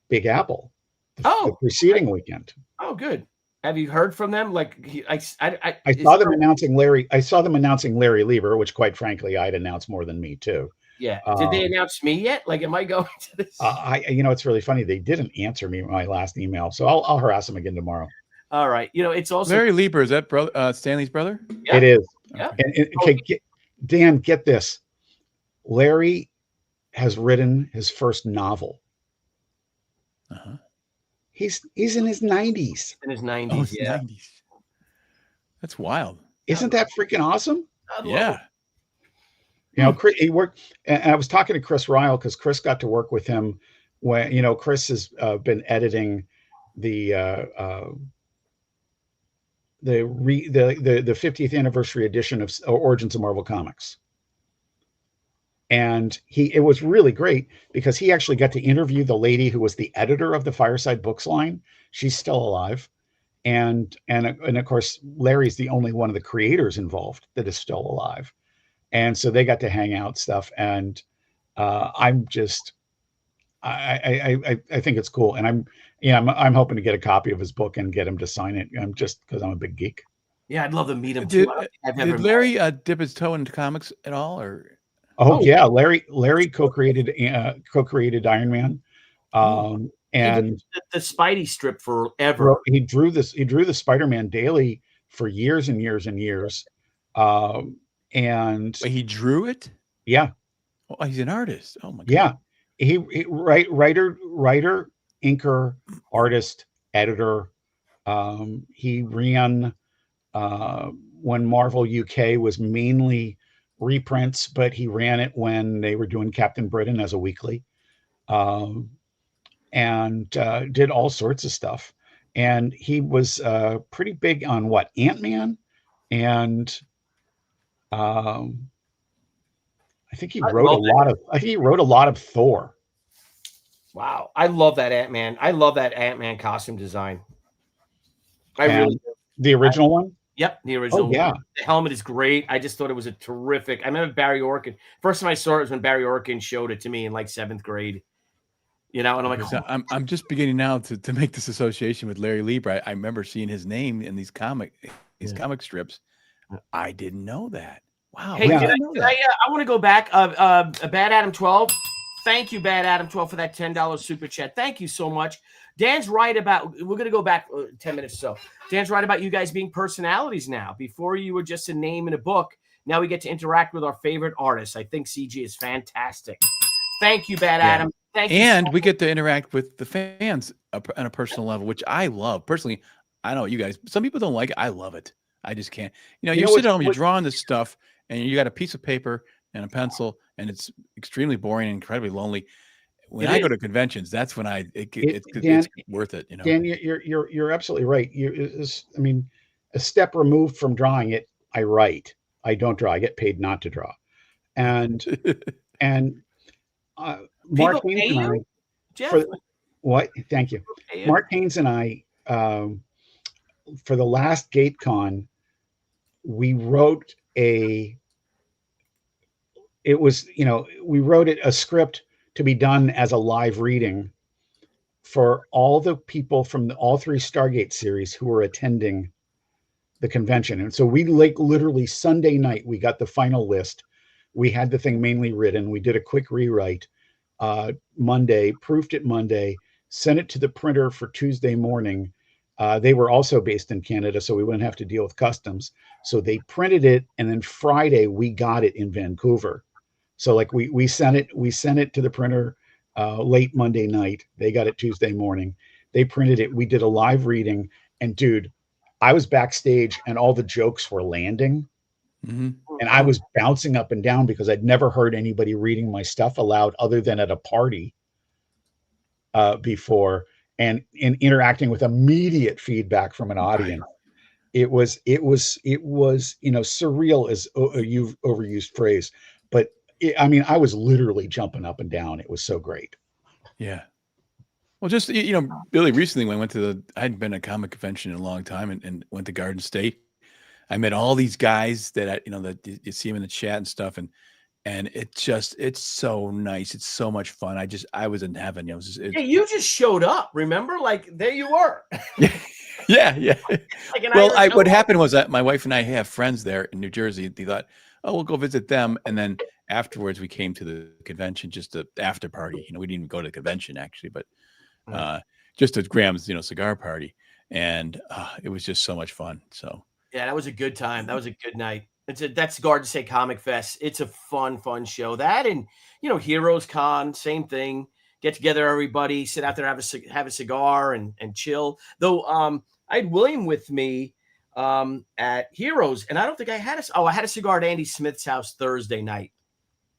Big Apple, the preceding weekend. Oh, good. Have you heard from them? Like, I saw them announcing Larry. I saw them announcing Larry Lieber, which, quite frankly, I'd announced more than me too. Yeah. Did they announce me yet? Like, am I going to this? It's really funny. They didn't answer me my last email, so I'll harass them again tomorrow. All right. It's also Larry Lieber. Is that brother Stanley's brother? Yeah. It is. Yeah. Dan, get this. Larry has written his first novel. Uh-huh. He's in his 90s. In his 90s. Oh, his yeah. 90s. That's wild. Isn't that freaking awesome? Yeah. Chris, he worked, and I was talking to Chris Ryle because Chris got to work with him when, Chris has been editing the 50th anniversary edition of Origins of Marvel Comics. And it was really great because he actually got to interview the lady who was the editor of the Fireside Books line. She's still alive. And of course, Larry's the only one of the creators involved that is still alive. And so they got to hang out stuff. And I think it's cool. And I'm hoping to get a copy of his book and get him to sign it. Just because I'm a big geek. Yeah, I'd love to meet him too. Did Larry dip his toe into comics at all, or? Oh yeah, Larry co-created Iron Man, and the Spidey strip forever. He drew the Spider-Man daily for years and years and years, and Wait, he drew it. Yeah. Oh, he's an artist. Oh my God. Yeah, he writer, inker, artist, editor. He ran when Marvel UK was mainly reprints, but he ran it when they were doing Captain Britain as a weekly, and did all sorts of stuff. And he was pretty big on Ant-Man, and I think he wrote a lot of Thor. Wow, I love that Ant-Man. I love that Ant-Man costume design. The original one. Yep, the original. Oh, yeah. The helmet is great. I just thought it was a terrific. I remember Barry Orkin. First time I saw it was when Barry Orkin showed it to me in like 7th grade. And I'm like, I'm just beginning now to make this association with Larry Lieber. I remember seeing his name in these comic strips. I didn't know that. Wow. Hey, I want to go back. Bad Adam 12. Thank you, Bad Adam 12, for that $10 super chat. Thank you so much. Dan's right about, we're going to go back 10 minutes or so. Dan's right about you guys being personalities now. Before you were just a name in a book. Now we get to interact with our favorite artists. I think CG is fantastic. Thank you, Bad Adam. Thank you. And we get to interact with the fans on a personal level, which I love. Personally, I know you guys, some people don't like it. I love it. I just can't. You sit at home, you're drawing this stuff, and you got a piece of paper and a pencil, and it's extremely boring and incredibly lonely. When I go to conventions, that's when it's worth it. Dan, you're absolutely right. A step removed from drawing it, I write. I don't draw. I get paid not to draw. And Mark Haynes and I, Jeff? Thank you. Mark Haynes and I, for the last GateCon, we wrote we wrote a script to be done as a live reading for all the people from all 3 Stargate series who were attending the convention. And so we literally Sunday night, we got the final list. We had the thing mainly written. We did a quick rewrite Monday, proofed it Monday, sent it to the printer for Tuesday morning. They were also based in Canada, so we wouldn't have to deal with customs. So they printed it, and then Friday we got it in Vancouver. So like we sent it to the printer late Monday night. They got it Tuesday morning. They printed it. We did a live reading, and dude, I was backstage, and all the jokes were landing, and I was bouncing up and down because I'd never heard anybody reading my stuff aloud other than at a party before, and in interacting with immediate feedback from an audience. It was surreal is a you've overused phrase, but I was literally jumping up and down. It was so great. Yeah. Well, just, Billy, recently when I went to I hadn't been at a comic convention in a long time and went to Garden State. I met all these guys that that you see them in the chat and stuff. And it's so nice. It's so much fun. I was in heaven. You just showed up. Remember? Like, there you were. Yeah. What happened was that my wife and I have friends there in New Jersey. They thought, oh, we'll go visit them. And then afterwards we came to the convention, just the after party. We didn't even go to the convention actually, but just at Graham's, cigar party. And it was just so much fun. So yeah, that was a good time. That was a good night. That's Garden State Comic Fest. It's a fun show. That and Heroes Con, same thing. Get together, everybody, sit out there, have a cigar and chill. Though I had William with me at Heroes, and I don't think I had I had a cigar at Andy Smith's house Thursday night,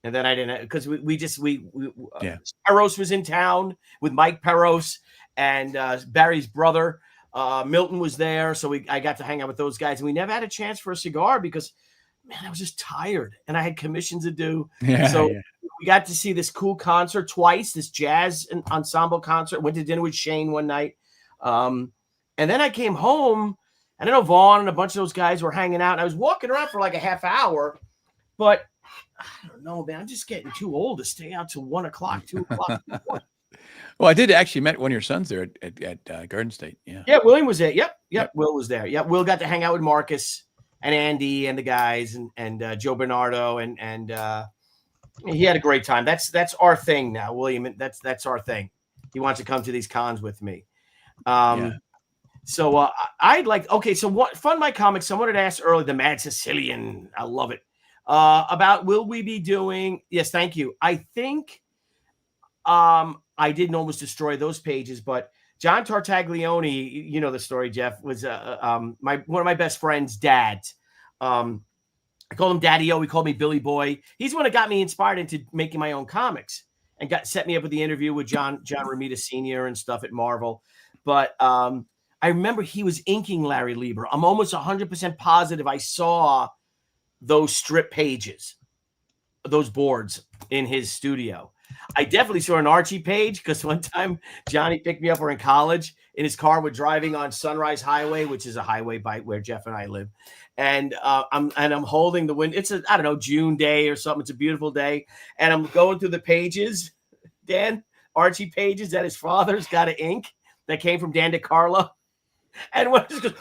and then I didn't because Peros was in town with Mike Peros and Barry's brother. Milton was there, so I got to hang out with those guys, and we never had a chance for a cigar because, man, I was just tired, and I had commissions to do. We got to see this cool concert twice, this jazz ensemble concert. Went to dinner with Shane one night, and then I came home, and I know Vaughn and a bunch of those guys were hanging out, and I was walking around for like a half hour, but I don't know, man, I'm just getting too old to stay out till 1 o'clock, 2 o'clock. Well, I did actually met one of your sons there at Garden State. Yeah, William was there. Yep. Will was there. Yep, Will got to hang out with Marcus and Andy and the guys and Joe Bernardo and he had a great time. That's our thing now, William. That's our thing. He wants to come to these cons with me. So I'd like. Okay, so what Fund My Comics? Someone had asked earlier, the Mad Sicilian. I love it. About will we be doing? Yes, thank you. I think. I didn't almost destroy those pages, but John Tartaglione, you know the story, Jeff, was one of my best friend's dads. I called him Daddy-O. He called me Billy Boy. He's the one that got me inspired into making my own comics and set me up with the interview with John Romita Sr. and stuff at Marvel. But I remember he was inking Larry Lieber. I'm almost 100% positive I saw those strip pages, those boards in his studio. I definitely saw an Archie page because one time Johnny picked me up. We're in college in his car. We're driving on Sunrise Highway, which is a highway by where Jeff and I live. And I'm holding the window. It's June day or something. It's a beautiful day. And I'm going through the pages, Dan, Archie pages that his father's got an ink that came from Dan DeCarlo. And one just goes,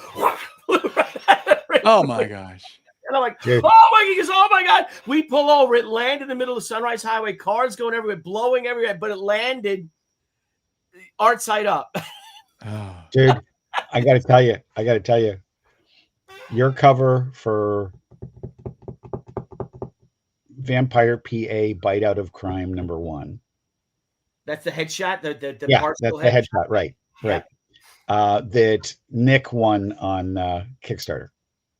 oh my gosh. And I'm like, oh my God. We pull over. It landed in the middle of Sunrise Highway. Cars going everywhere, blowing everywhere. But it landed art side up. Oh. Dude, I got to tell you, your cover for Vampire PA Bite Out of Crime #1. That's the headshot? The that's the headshot. Right. Yeah. That Nick won on Kickstarter.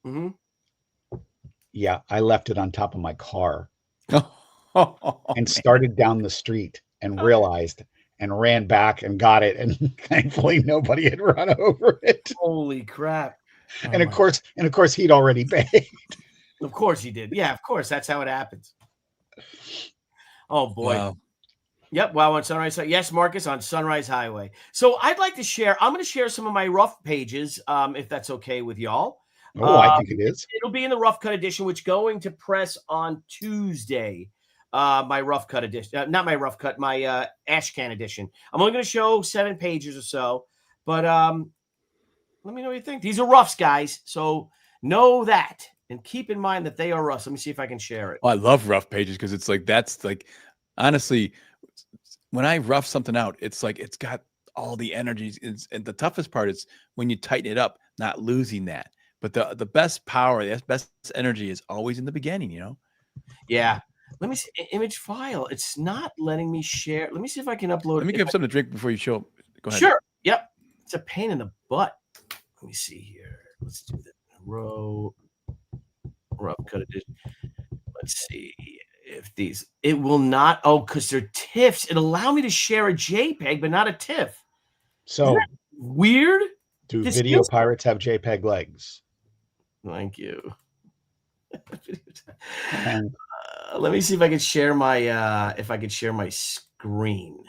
Mm-hmm. Yeah, I left it on top of my car and started down the street and realized and ran back and got it. And thankfully nobody had run over it. Holy crap. And of course he'd already paid. Of course he did. Yeah, of course. That's how it happens. Oh boy. Wow. Yep. Wow. On Sunrise. Yes, Marcus, on Sunrise Highway. So I'd like to share, I'm going to share some of my rough pages, if that's okay with y'all. Oh, I think it is. It'll be in the rough cut edition, which going to press on Tuesday. My rough cut edition, not my rough cut, my ash can edition. I'm only going to show 7 pages or so, but let me know what you think. These are roughs, guys. So know that and keep in mind that they are roughs. Let me see if I can share it. Oh, I love rough pages because it's like, that's like, honestly, when I rough something out, it's like, it's got all the energies. And the toughest part is when you tighten it up, not losing that. But the best power, the best energy is always in the beginning, you know? Yeah. Let me see. Image file. It's not letting me share. Let me see if I can upload. Let me if give I- something to drink before you show up. Go ahead. Sure. Yep. It's a pain in the butt. Let me see here. Let's do that. Row cut edition. Let's see if these. It will not. Oh, because they're TIFFs. It allow me to share a JPEG, but not a TIFF. So Weird. do This video feels- pirates have JPEG legs? Thank you. And Let me see if I could share my screen.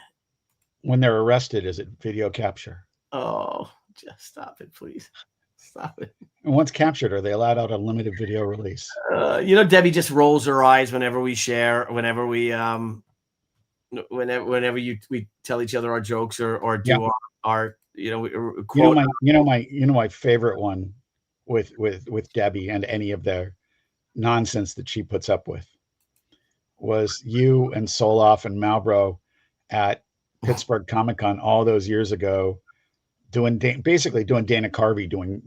when they're arrested, is it video capture? Oh, just stop it, please. Stop it. And once captured, are they allowed out a limited video release? Debbie just rolls her eyes whenever we share, whenever we we tell each other our jokes or do our quote. My favorite one with Debbie and any of their nonsense that she puts up with was you and Soloff and Malbro at Pittsburgh Comic-Con all those years ago, basically doing Dana Carvey doing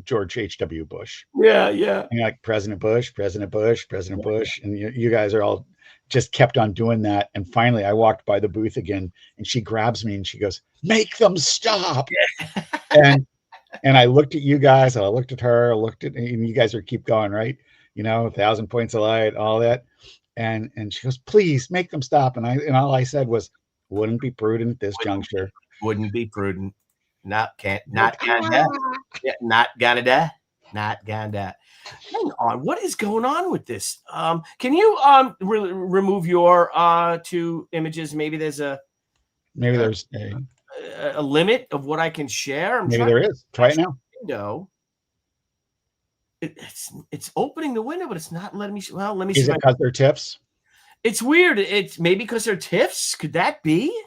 George H.W. Bush. Yeah. And you're like President Bush, and you guys are all just kept on doing that. And finally, I walked by the booth again, and she grabs me and she goes, "Make them stop!" and I looked at you guys, and I looked at her, and you guys are keep going, right? 1,000 points of light, all that. And she goes, "Please make them stop." And all I said was, "Wouldn't be prudent at this juncture." Wouldn't be prudent. Not gonna die. Yeah, not gonna die. Not gonna die. Hang on, what is going on with this? Can you remove your 2 images? Maybe there's a limit of what I can share. Maybe there is. Try it now. Window. It's opening the window, but it's not letting me. Well, let me Is see. it because they're tips? It's weird. It's maybe because they're TIFFs. Could that be?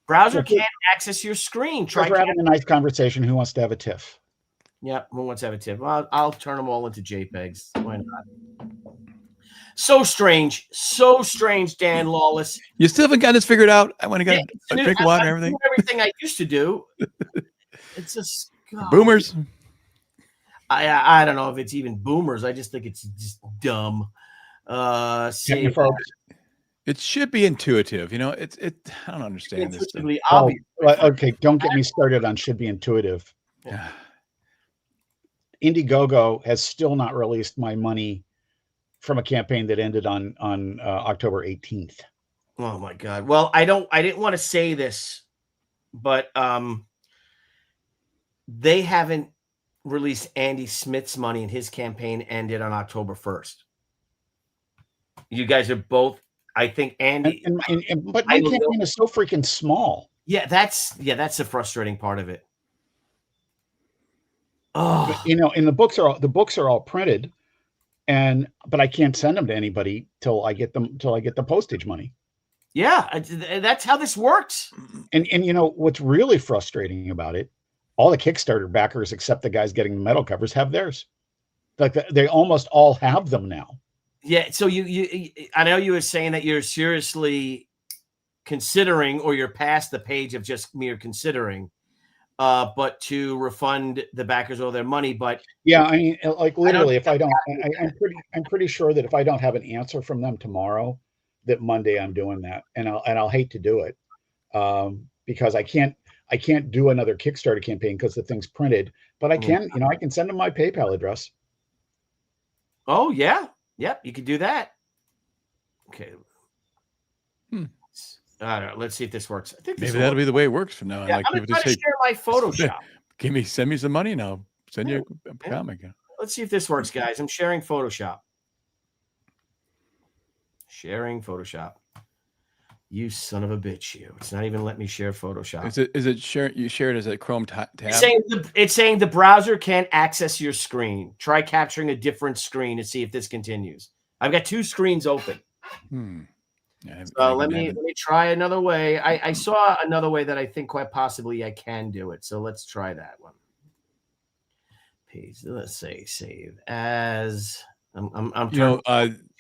Browser can't access your screen. We're having a nice conversation. Who wants to have a tiff? Yeah, who wants to have a TIFF? Well, I'll turn them all into JPEGs. Why not? So strange, Dan Lawless. You still haven't got this figured out? I want to get a drink of water and everything. Everything I used to do. It's just boomers. I don't know if it's even boomers. I just think it's just dumb. Save folks. It should be intuitive. I don't understand this. Okay, don't get me started on should be intuitive. Yeah. Indiegogo has still not released my money from a campaign that ended on October 18th. Oh my God. Well, I didn't want to say this, but they haven't released Andy Smith's money, and his campaign ended on October 1st. You guys are both, I think, Andy. But my campaign is so freaking small. Yeah, that's the frustrating part of it. Oh, And the books are all printed, but I can't send them to anybody till I get the postage money. Yeah, that's how this works. And what's really frustrating about it, all the Kickstarter backers except the guys getting the metal covers have theirs. Like they almost all have them now. Yeah, so you I know you were saying that you're seriously considering, or you're past the page of just mere considering, but to refund the backers all their money. But yeah, I mean, like literally, I'm pretty sure that if I don't have an answer from them tomorrow, that Monday I'm doing that, and I'll hate to do it, because I can't do another Kickstarter campaign because the thing's printed, but I can, I can send them my PayPal address. Oh yeah. Yep, you can do that. Okay. I don't know. Let's see if this works. I think maybe that'll be the way it works from now on. Yeah, I'm going to try to share my Photoshop. Send me some money now. Send you a comic. Let's see if this works, guys. I'm sharing Photoshop. Sharing Photoshop. You son of a bitch, you. It's not even letting me share Photoshop. Is it share? You share it as a Chrome tab? It's saying the browser can't access your screen. Try capturing a different screen to see if this continues. I've got 2 screens open. Yeah, so let me try another way. I saw another way that I think quite possibly I can do it. So let's try that one. Page. Let's say save as. I'm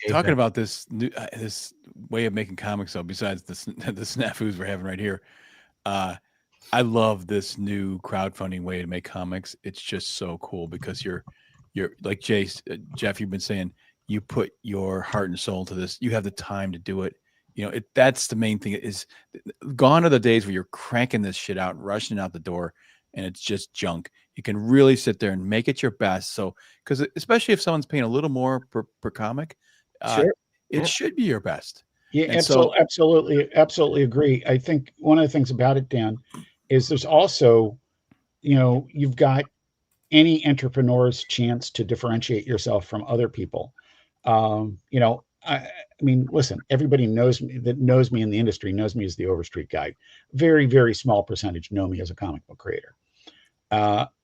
talking about this new this way of making comics. So besides the snafus we're having right here, I love this new crowdfunding way to make comics. It's just so cool because you're like Jeff, you've been saying, you put your heart and soul into this. You have the time to do it. You know, that's the main thing. Is gone are the days where you're cranking this shit out, rushing out the door, and it's just junk. You can really sit there and make it your best. So, because especially if someone's paying a little more per comic, Sure. it should be your best. Yeah, And so, absolutely agree. I think one of the things about it, Dan, is there's also, you've got any entrepreneur's chance to differentiate yourself from other people. I mean, listen, everybody knows me in the industry knows me as the Overstreet guy. Very, very small percentage know me as a comic book creator.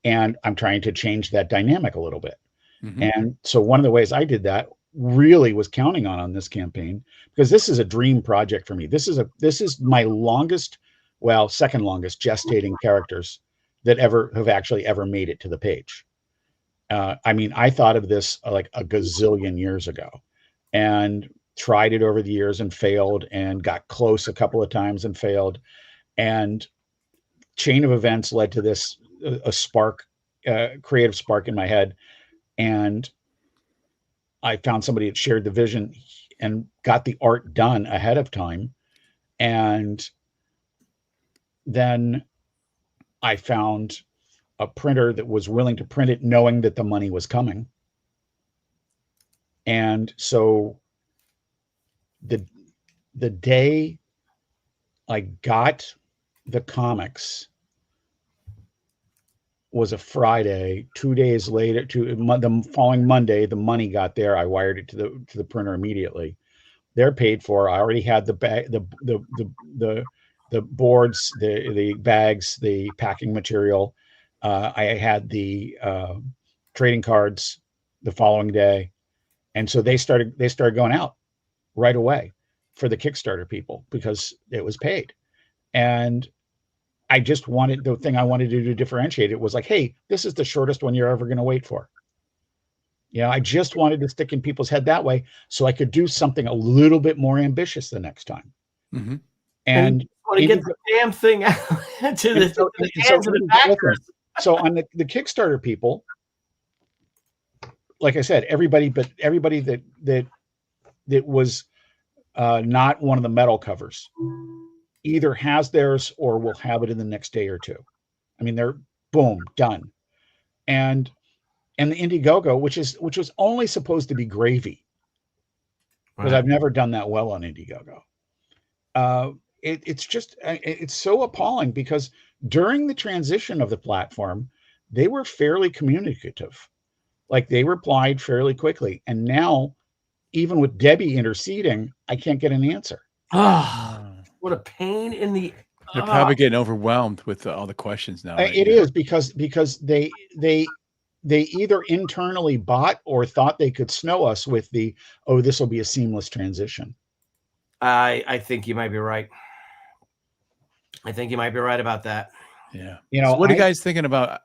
And I'm trying to change that dynamic a little bit. Mhm. And so one of the ways I did that really was counting on this campaign, because this is a dream project for me. This is my second longest gestating characters that have actually ever made it to the page. I mean, I thought of this like a gazillion years ago and tried it over the years and failed, and got close a couple of times and failed. And chain of events led to this, a spark, creative spark in my head. And I found somebody that shared the vision and got the art done ahead of time. And then I found a printer that was willing to print it, knowing that the money was coming. And so the day I got the comics was a Friday. 2 days later, the following Monday, the money got there. I wired it to the printer immediately. They're paid for. I already had the boards, the bags, the packing material. I had the trading cards the following day, and so they started going out right away for the Kickstarter people because it was paid. And the thing I wanted to do to differentiate it was like, hey, this is the shortest one you're ever going to wait for. I just wanted to stick in people's head that way so I could do something a little bit more ambitious the next time. Mm-hmm. And you want to get the damn thing out to the hands of the backers. So on the Kickstarter people, like I said, everybody that was not one of the metal covers either has theirs or will have it in the next day or two. I mean, they're boom, done. And the Indiegogo, which was only supposed to be gravy, because I've never done that well on Indiegogo. It's so appalling because during the transition of the platform, they were fairly communicative. Like, they replied fairly quickly. And now, even with Debbie interceding, I can't get an answer. What a pain in the. They're probably getting overwhelmed with all the questions now. It is because they either internally bought or thought they could snow us with this will be a seamless transition. I think you might be right. I think you might be right about that. Yeah. So what are you guys thinking about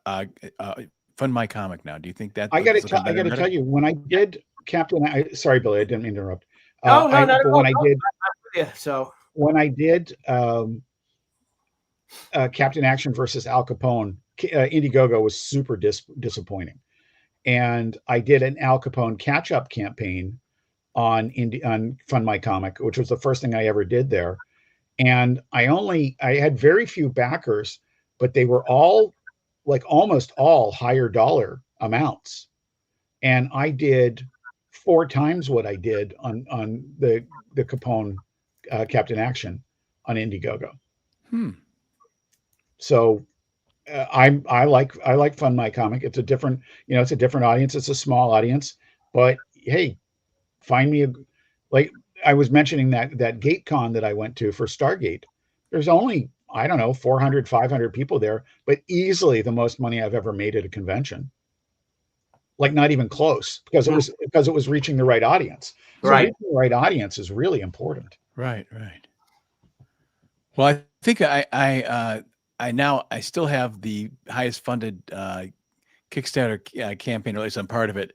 Fund My Comic now? Do you think that I got to tell you, when I did sorry, Billy, I didn't interrupt. No. When I did Captain Action versus Al Capone, Indiegogo was super disappointing. And I did an Al Capone catch-up campaign on Fund My Comic, which was the first thing I ever did there. And I had very few backers, but they were all, like, almost all higher dollar amounts. And I did 4 times what I did on the Capone Captain Action on Indiegogo. So I like Fund My Comic. It's a different audience. It's a small audience, but hey, find me like I was mentioning that GateCon that I went to for Stargate. There's only, I don't know, 400, 500 people there, but easily the most money I've ever made at a convention. Like, not even close, because it was reaching the right audience. So reaching the right audience is really important. Right. Well, I think I still have the highest funded Kickstarter campaign, or at least I'm part of it,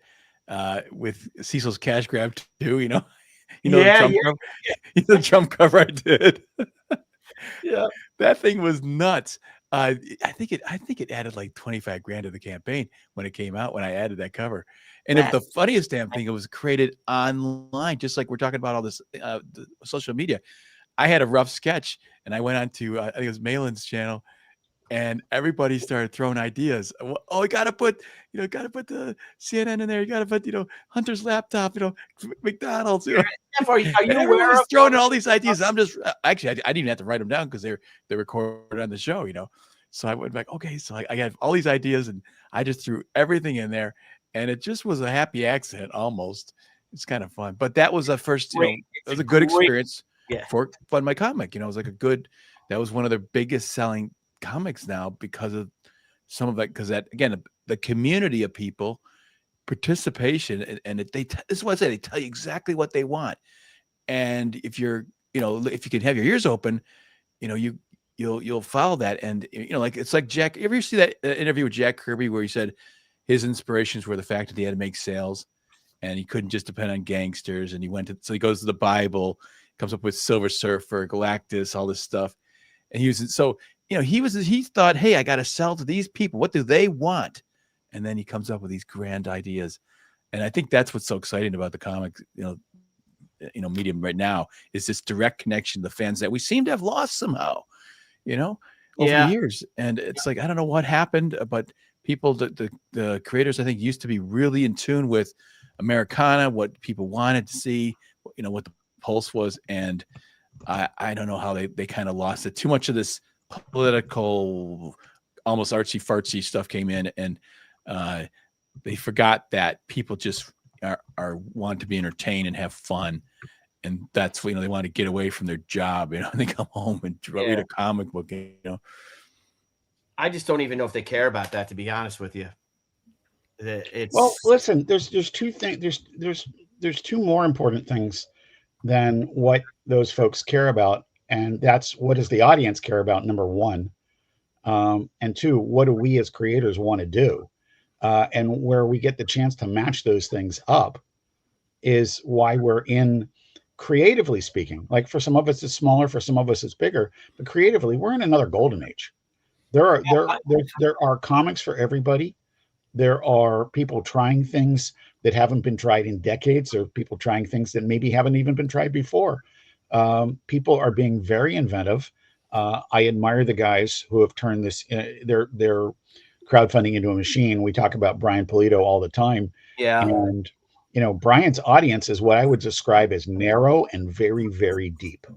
with Cecil's Cash Grab too. The Trump cover I did. Yeah. That thing was nuts. I think it added like 25 grand to the campaign when it came out, when I added that cover. And if the funniest damn thing, it was created online, just like we're talking about all this the social media. I had a rough sketch and I went on to I think it was Malin's channel, and everybody started throwing ideas. Oh, you gotta put, gotta put the CNN in there. You gotta put, Hunter's laptop, McDonald's, Steph, are you And everyone aware was of throwing in all these ideas. I'm just actually, I didn't even have to write them down because they recorded on the show, So I went back, okay, so I got all these ideas and I just threw everything in there, and it just was a happy accident almost. It's kind of fun, but that was a first, it was a good experience for Fund My Comic. It was like that was one of their biggest selling comics now because of some of that, because that, again, the community of people, participation, and this is what I say, they tell you exactly what they want. And if you're, if you can have your ears open, you'll follow that. And like, it's like Jack, you ever see that interview with Jack Kirby where he said his inspirations were the fact that he had to make sales and he couldn't just depend on gangsters, and so he goes to the Bible, comes up with Silver Surfer, Galactus, all this stuff. And he thought, hey, I got to sell to these people. What do they want? And then he comes up with these grand ideas. And I think that's what's so exciting about the comic, medium right now, is this direct connection to the fans that we seem to have lost somehow, over the years. And it's like, I don't know what happened, but people, the creators, I think, used to be really in tune with Americana, what people wanted to see, what the pulse was. And I don't know how they kind of lost it. Too much of this political, almost artsy fartsy stuff came in, and they forgot that people just are want to be entertained and have fun, and that's what they want to get away from their job. They come home and read a comic book. I just don't even know if they care about that, to be honest with you. Well, listen, there's two things. There's two more important things than what those folks care about, and that's, what does the audience care about, number one, and two, what do we as creators want to do, and where we get the chance to match those things up is why we're in, creatively speaking. Like, for some of us it's smaller, for some of us it's bigger, but creatively we're in another golden age. There are comics for everybody. There are people trying things that haven't been tried in decades. There are people trying things that maybe haven't even been tried before. People are being very inventive. I admire the guys who have turned this, their crowdfunding into a machine. We talk about Brian Polito all the time. Yeah. And, Brian's audience is what I would describe as narrow and very, very deep.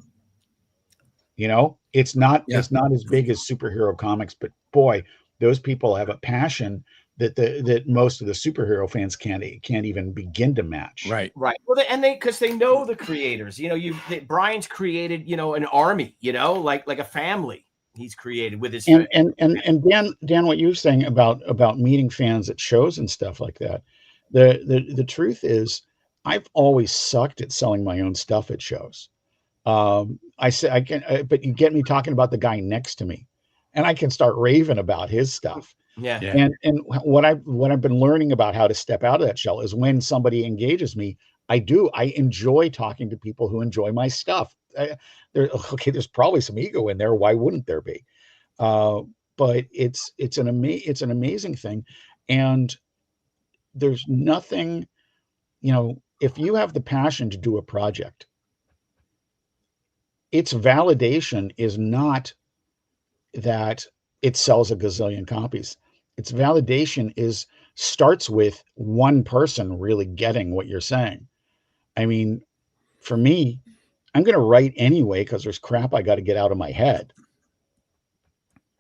It's not as big as superhero comics, but boy, those people have a passion that most of the superhero fans can't even begin to match. Right. Well, because they know the creators. Brian's created, an army. Like a family. He's created with his and Dan, what you're saying about meeting fans at shows and stuff like that. The truth is, I've always sucked at selling my own stuff at shows. I say I can, but you get me talking about the guy next to me, and I can start raving about his stuff. Yeah. And what I've been learning about how to step out of that shell is when somebody engages me, I enjoy talking to people who enjoy my stuff. There's probably some ego in there. Why wouldn't there be? But it's an amazing thing. And there's nothing, if you have the passion to do a project, its validation is not that it sells a gazillion copies. Its validation starts with one person really getting what you're saying. I mean, for me, I'm going to write anyway because there's crap I got to get out of my head,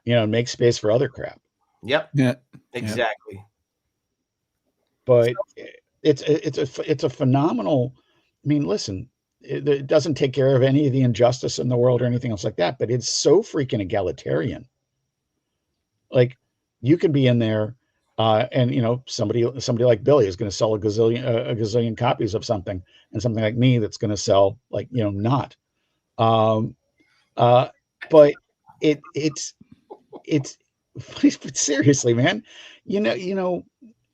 and make space for other crap. Yep. Yeah. Exactly. But it's a phenomenal. I mean, listen, it doesn't take care of any of the injustice in the world or anything else like that, but it's so freaking egalitarian. Like, you can be in there, and somebody like Billy is going to sell a gazillion copies of something, and something like me that's going to sell not. But it's but seriously, man,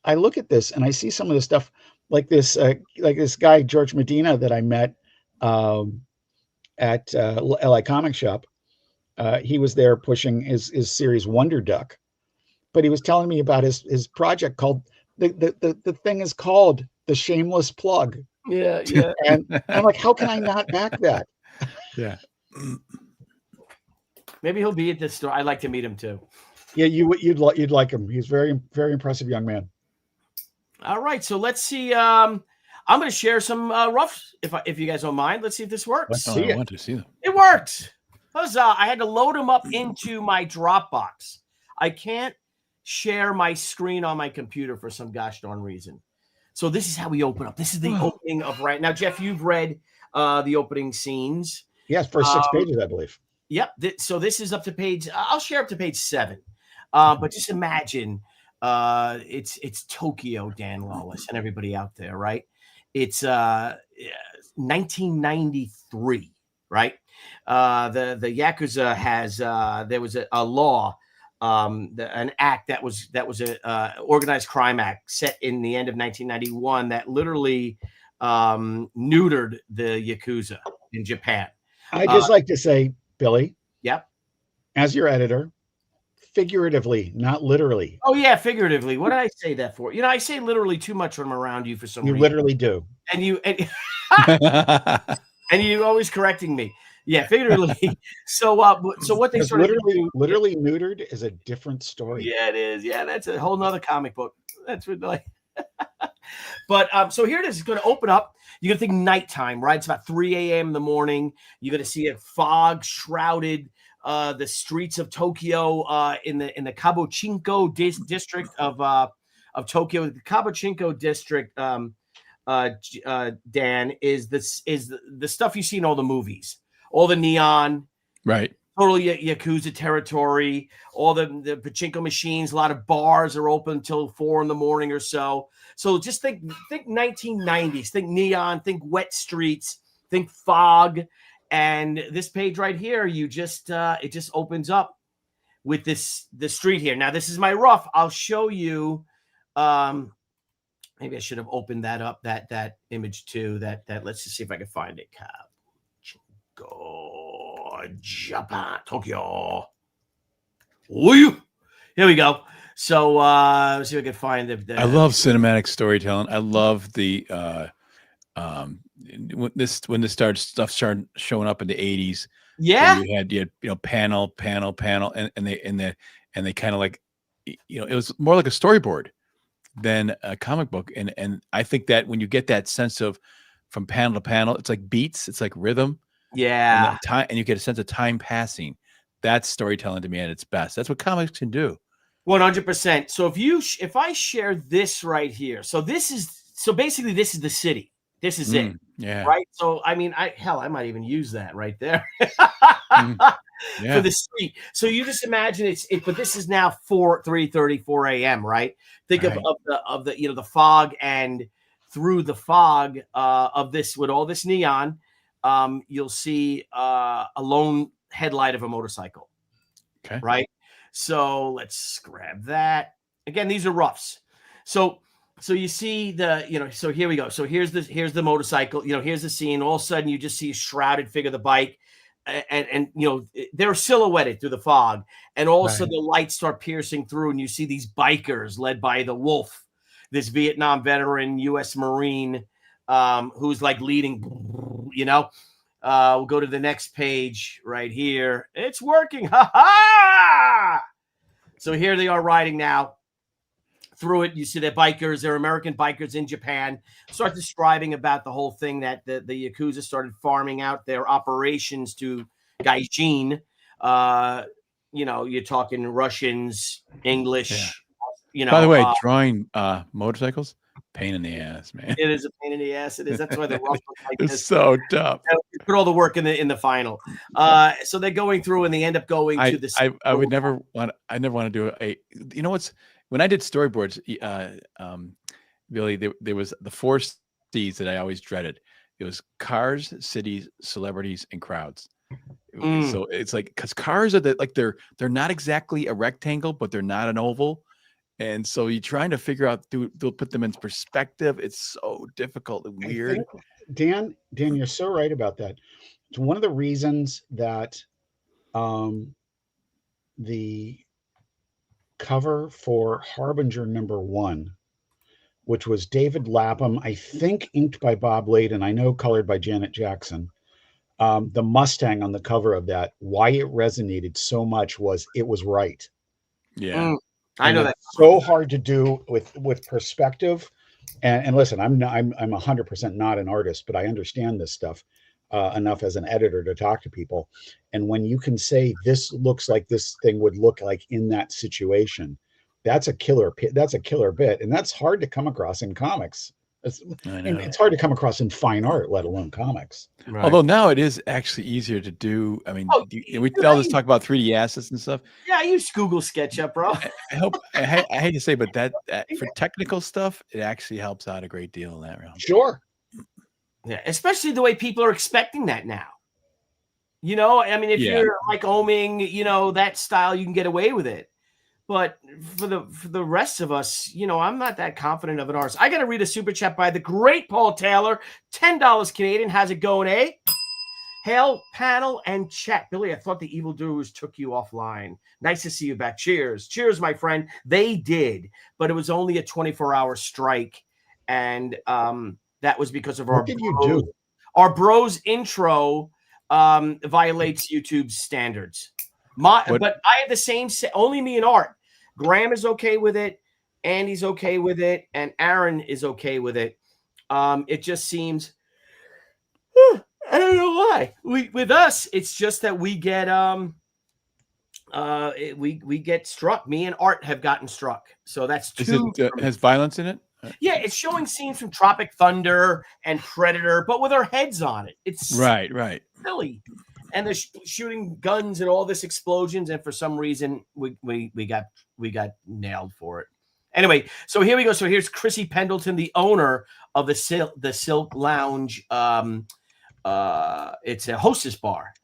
I look at this and I see some of the stuff like this guy George Medina that I met at LA Comic Shop. He was there pushing his series Wonder Duck, but he was telling me about his project called the thing is called The Shameless Plug. Yeah, yeah. And I'm like, how can I not back that? Yeah. Maybe he'll be at this store. I'd like to meet him too. Yeah, you'd like him. He's very impressive young man. All right, so let's see. I'm going to share some roughs if you guys don't mind. Let's see if this works. I want to see them. It worked. Huzzah. I had to load them up into my Dropbox. I can't share my screen on my computer for some gosh darn reason. So this is how we open up. This is the opening of right now. Jeff, you've read the opening scenes. Yes, first 6 pages, I believe. Yep. So this is up to page. I'll share up to page 7. But just imagine it's Tokyo, Dan Lawless, and everybody out there, right? It's 1993, right? The Yakuza has there was a law, an act that was a organized crime act set in the end of 1991 that literally neutered the Yakuza in Japan. I just like to say, Billy. Yep. As your editor, figuratively, not literally. Oh yeah, figuratively. What did I say that for? You know, I say literally too much when I'm around you for some reason. You literally do. And you and you always correcting me. Yeah, figuratively. So what they sort of literally neutered is a different story. Yeah, it is. Yeah, that's a whole nother comic book. That's what like. But so here it is. It's going to open up. You're going to think nighttime, right? It's about 3 a.m. in the morning. You're going to see a fog shrouded the streets of Tokyo in the Kabochinko district of Tokyo. The Kabochinko district, Dan, is the stuff you see in all the movies, all the neon, right? Totally Yakuza territory. All the pachinko machines. A lot of bars are open until 4 in the morning or so. So just think 1990s. Think neon. Think wet streets. Think fog. And this page right here, you just it just opens up with the street here. Now this is my rough. I'll show you. Maybe I should have opened that up. That image too. That let's just see if I can find it. Go Japan, Tokyo. Here we go. So let's see if I can find the I love cinematic storytelling. I love the when this stuff started showing up in the 80s. Yeah. You had panel, and they kind of like, it was more like a storyboard than a comic book. And I think that when you get that sense of from panel to panel, it's like beats, it's like rhythm. Yeah. And time, and you get a sense of time passing. That's storytelling to me at its best. That's what comics can do. 100%. So if I share this right here, so basically this is the city. This is it. Yeah. Right. So I mean, I might even use that right there Yeah. for the street. So you just imagine but this is now 3:30, 4 a.m. Right. Think Right. of the the fog, and through the fog of this with all this neon, you'll see a lone headlight of a motorcycle. Okay. Right. So let's grab that. Again, these are roughs. So you see so here we go. So here's the motorcycle, here's the scene. All of a sudden you just see a shrouded figure of the bike, and they're silhouetted through the fog, and all of a sudden the lights start piercing through, and you see these bikers led by the Wolf, this Vietnam veteran U.S. Marine, who's like leading, we'll go to the next page right here. It's working. Ha ha! So here they are riding now through it. You see they're bikers. They're American bikers in Japan. Start describing about the whole thing that the Yakuza started farming out their operations to gaijin. You're talking Russians, English. Yeah. By the way, drawing motorcycles, pain in the ass, man. It is a pain in the ass. It is. That's why the rough like it's this. So tough. Put all the work in the final. So they're going through, and they end up going to this. I would never want. I never want to do when I did storyboards, Billy, there was the 4 C's that I always dreaded. It was cars, cities, celebrities, and crowds. So it's like, because cars are they're not exactly a rectangle, but they're not an oval. And so you're trying to figure out, they'll put them in perspective. It's so difficult and weird. Dan, you're so right about that. It's one of the reasons that the cover for Harbinger #1, which was David Lapham, I think inked by Bob Layden, I know colored by Janet Jackson. The Mustang on the cover of that, why it resonated so much was it was right. Yeah. I know that. So hard to do with perspective. And listen, I'm 100% not an artist, but I understand this stuff enough as an editor to talk to people. And when you can say this looks like this thing would look like in that situation, that's a killer bit, and that's hard to come across in comics. It's hard to come across in fine art, let alone comics. Right. Although now it is actually easier to do. I mean, we all just talk about 3D assets and stuff. Yeah, I use Google SketchUp, bro. I hate to say, but that for technical stuff, it actually helps out a great deal in that realm. Sure. Yeah, especially the way people are expecting that now. You know, I mean, if you're like oming, you know, that style, you can get away with it. But for the rest of us, you know, I'm not that confident of an artist. I got to read a super chat by the great Paul Taylor, $10 Canadian. How's it going, eh? Hail, panel, and chat. Billy, I thought the evildoers took you offline. Nice to see you back. Cheers. Cheers, my friend. They did, but it was only a 24-hour strike. And that was because of what did you do? Our bros intro violates YouTube's standards. But I have the same, only me and Art. Graham is okay with it. Andy's okay with it. And Aaron is okay with it. It just seems, I don't know why. With us, it's just that we get we get struck. Me and Art have gotten struck. So that's two. Is it has violence in it? Yeah, it's showing scenes from Tropic Thunder and Predator, but with our heads on it. It's right. Silly. And they're shooting guns and all this explosions, and for some reason we got nailed for it. Anyway, so here we go. So here's Chrissy Pendleton, the owner of the Silk Lounge. It's a hostess bar,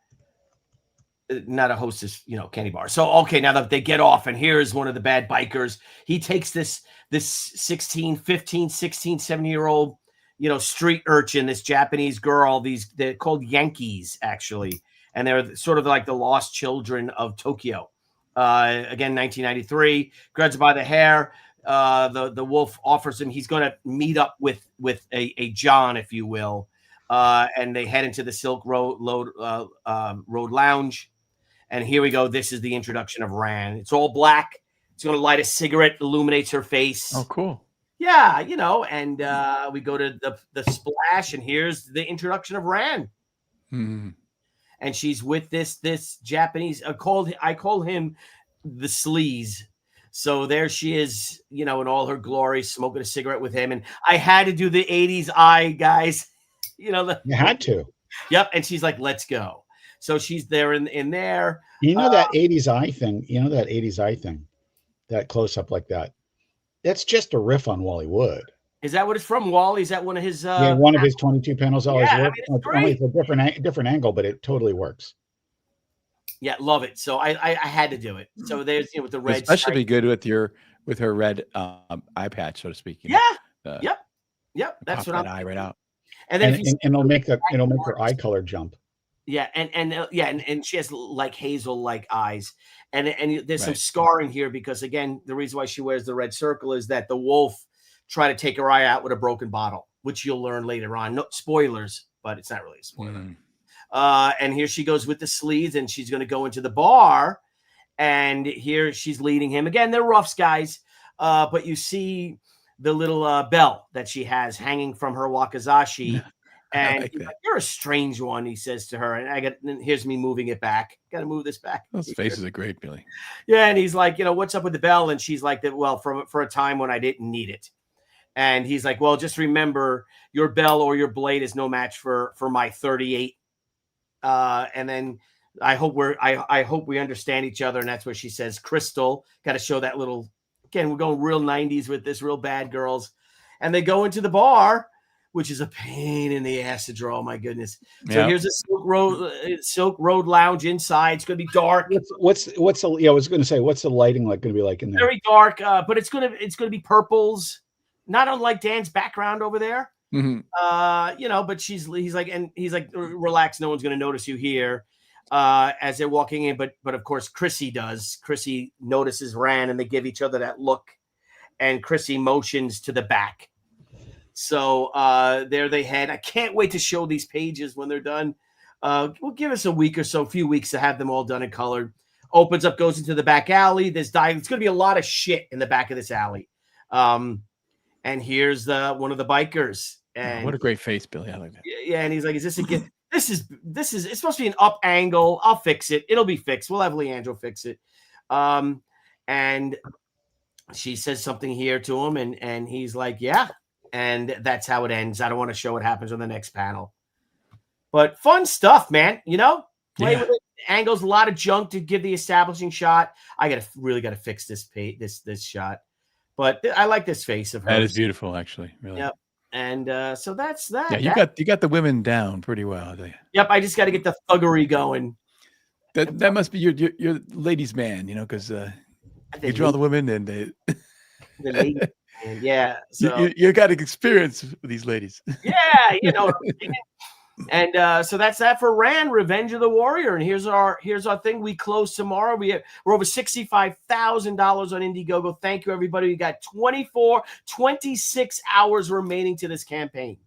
not a hostess, you know, candy bar. So okay, now that they get off, and here's one of the bad bikers. He takes this 16, 15, 16, 17-year-old, you know, street urchin, this Japanese girl. They're called Yankees, actually. And they're sort of like the lost children of Tokyo. Again, 1993, grabs her by the hair. The wolf offers him, he's going to meet up with a John, if you will. And they head into the Silk Road Lounge. And here we go. This is the introduction of Ran. It's all black. It's going to light a cigarette, illuminates her face. Oh, cool. Yeah, you know, and we go to the splash, and here's the introduction of Ran. And she's with this Japanese. I call him the sleaze. So there she is, you know, in all her glory, smoking a cigarette with him. And I had to do the 80s eye, guys. You know, you had to. Yep. And she's like, let's go. So she's there in there. You know that 80s eye thing. You know that 80s eye thing, that close up like that. That's just a riff on Wally Wood. Is that what it's from? Wally? Is that one of his? One of his 22 panels always works. I mean, it's a different angle, but it totally works. Yeah, love it. So I had to do it. So there's, you know, with the red. Especially be good with her red eye patch, so to speak. Yeah. Yep. That's what I'm. Eye right out. And then it'll make her eye color jump. Yeah, and she has like hazel-like eyes, and there's some scarring here because, again, the reason why she wears the red circle is that the wolf tried to take her eye out with a broken bottle, which you'll learn later on. No spoilers, but it's not really a spoiler. And here she goes with the sleeves, and she's going to go into the bar, and here she's leading him. Again, they're roughs, guys, but you see the little bell that she has hanging from her wakizashi. And like, you're a strange one, he says to her. And here's me moving it back. Got to move this back. Those faces are great, Billy. Yeah, and he's like, you know, what's up with the bell? And she's like, well, for a time when I didn't need it. And he's like, well, just remember, your bell or your blade is no match for my 38. And then I hope we understand each other. And that's where she says, Crystal. Got to show that little. Again, we're going real 90s with this, real bad girls. And they go into the bar, which is a pain in the ass to draw. My goodness. So here's a Silk Road Lounge inside. It's going to be dark. What's the? Yeah, I was going to say, what's the lighting like going to be like in there? Very dark, but it's going to be purples, not unlike Dan's background over there. You know, but he's like, relax. No one's going to notice you here. as they're walking in, but of course Chrissy does. Chrissy notices Ran, and they give each other that look, and Chrissy motions to the back. So there they head. I can't wait to show these pages when they're done. We'll give us a week or so, a few weeks to have them all done and colored. Opens up, goes into the back alley. It's going to be a lot of shit in the back of this alley. And here's one of the bikers. And what a great face, Billy. I like that. Yeah, and he's like, "Is this a gift? This is. It's supposed to be an up angle. I'll fix it. It'll be fixed. We'll have Leandro fix it." And she says something here to him, and he's like, "Yeah." And that's how it ends. I don't want to show what happens on the next panel, but fun stuff, man. Play with it. Angles, a lot of junk to give the establishing shot. I really got to fix this shot, but I like this face of her. That is beautiful, actually. Really. Yep. And so that's that. Yeah, you got the women down pretty well. Yep, I just got to get the thuggery going. That must be your ladies' man, because you draw the women and the ladies. Yeah, so you got to experience with these ladies. Yeah, And so that's that for Ran, Revenge of the Warrior. And here's our thing. We close tomorrow. We're over $65,000 on Indiegogo. Thank you, everybody. We got 26 hours remaining to this campaign.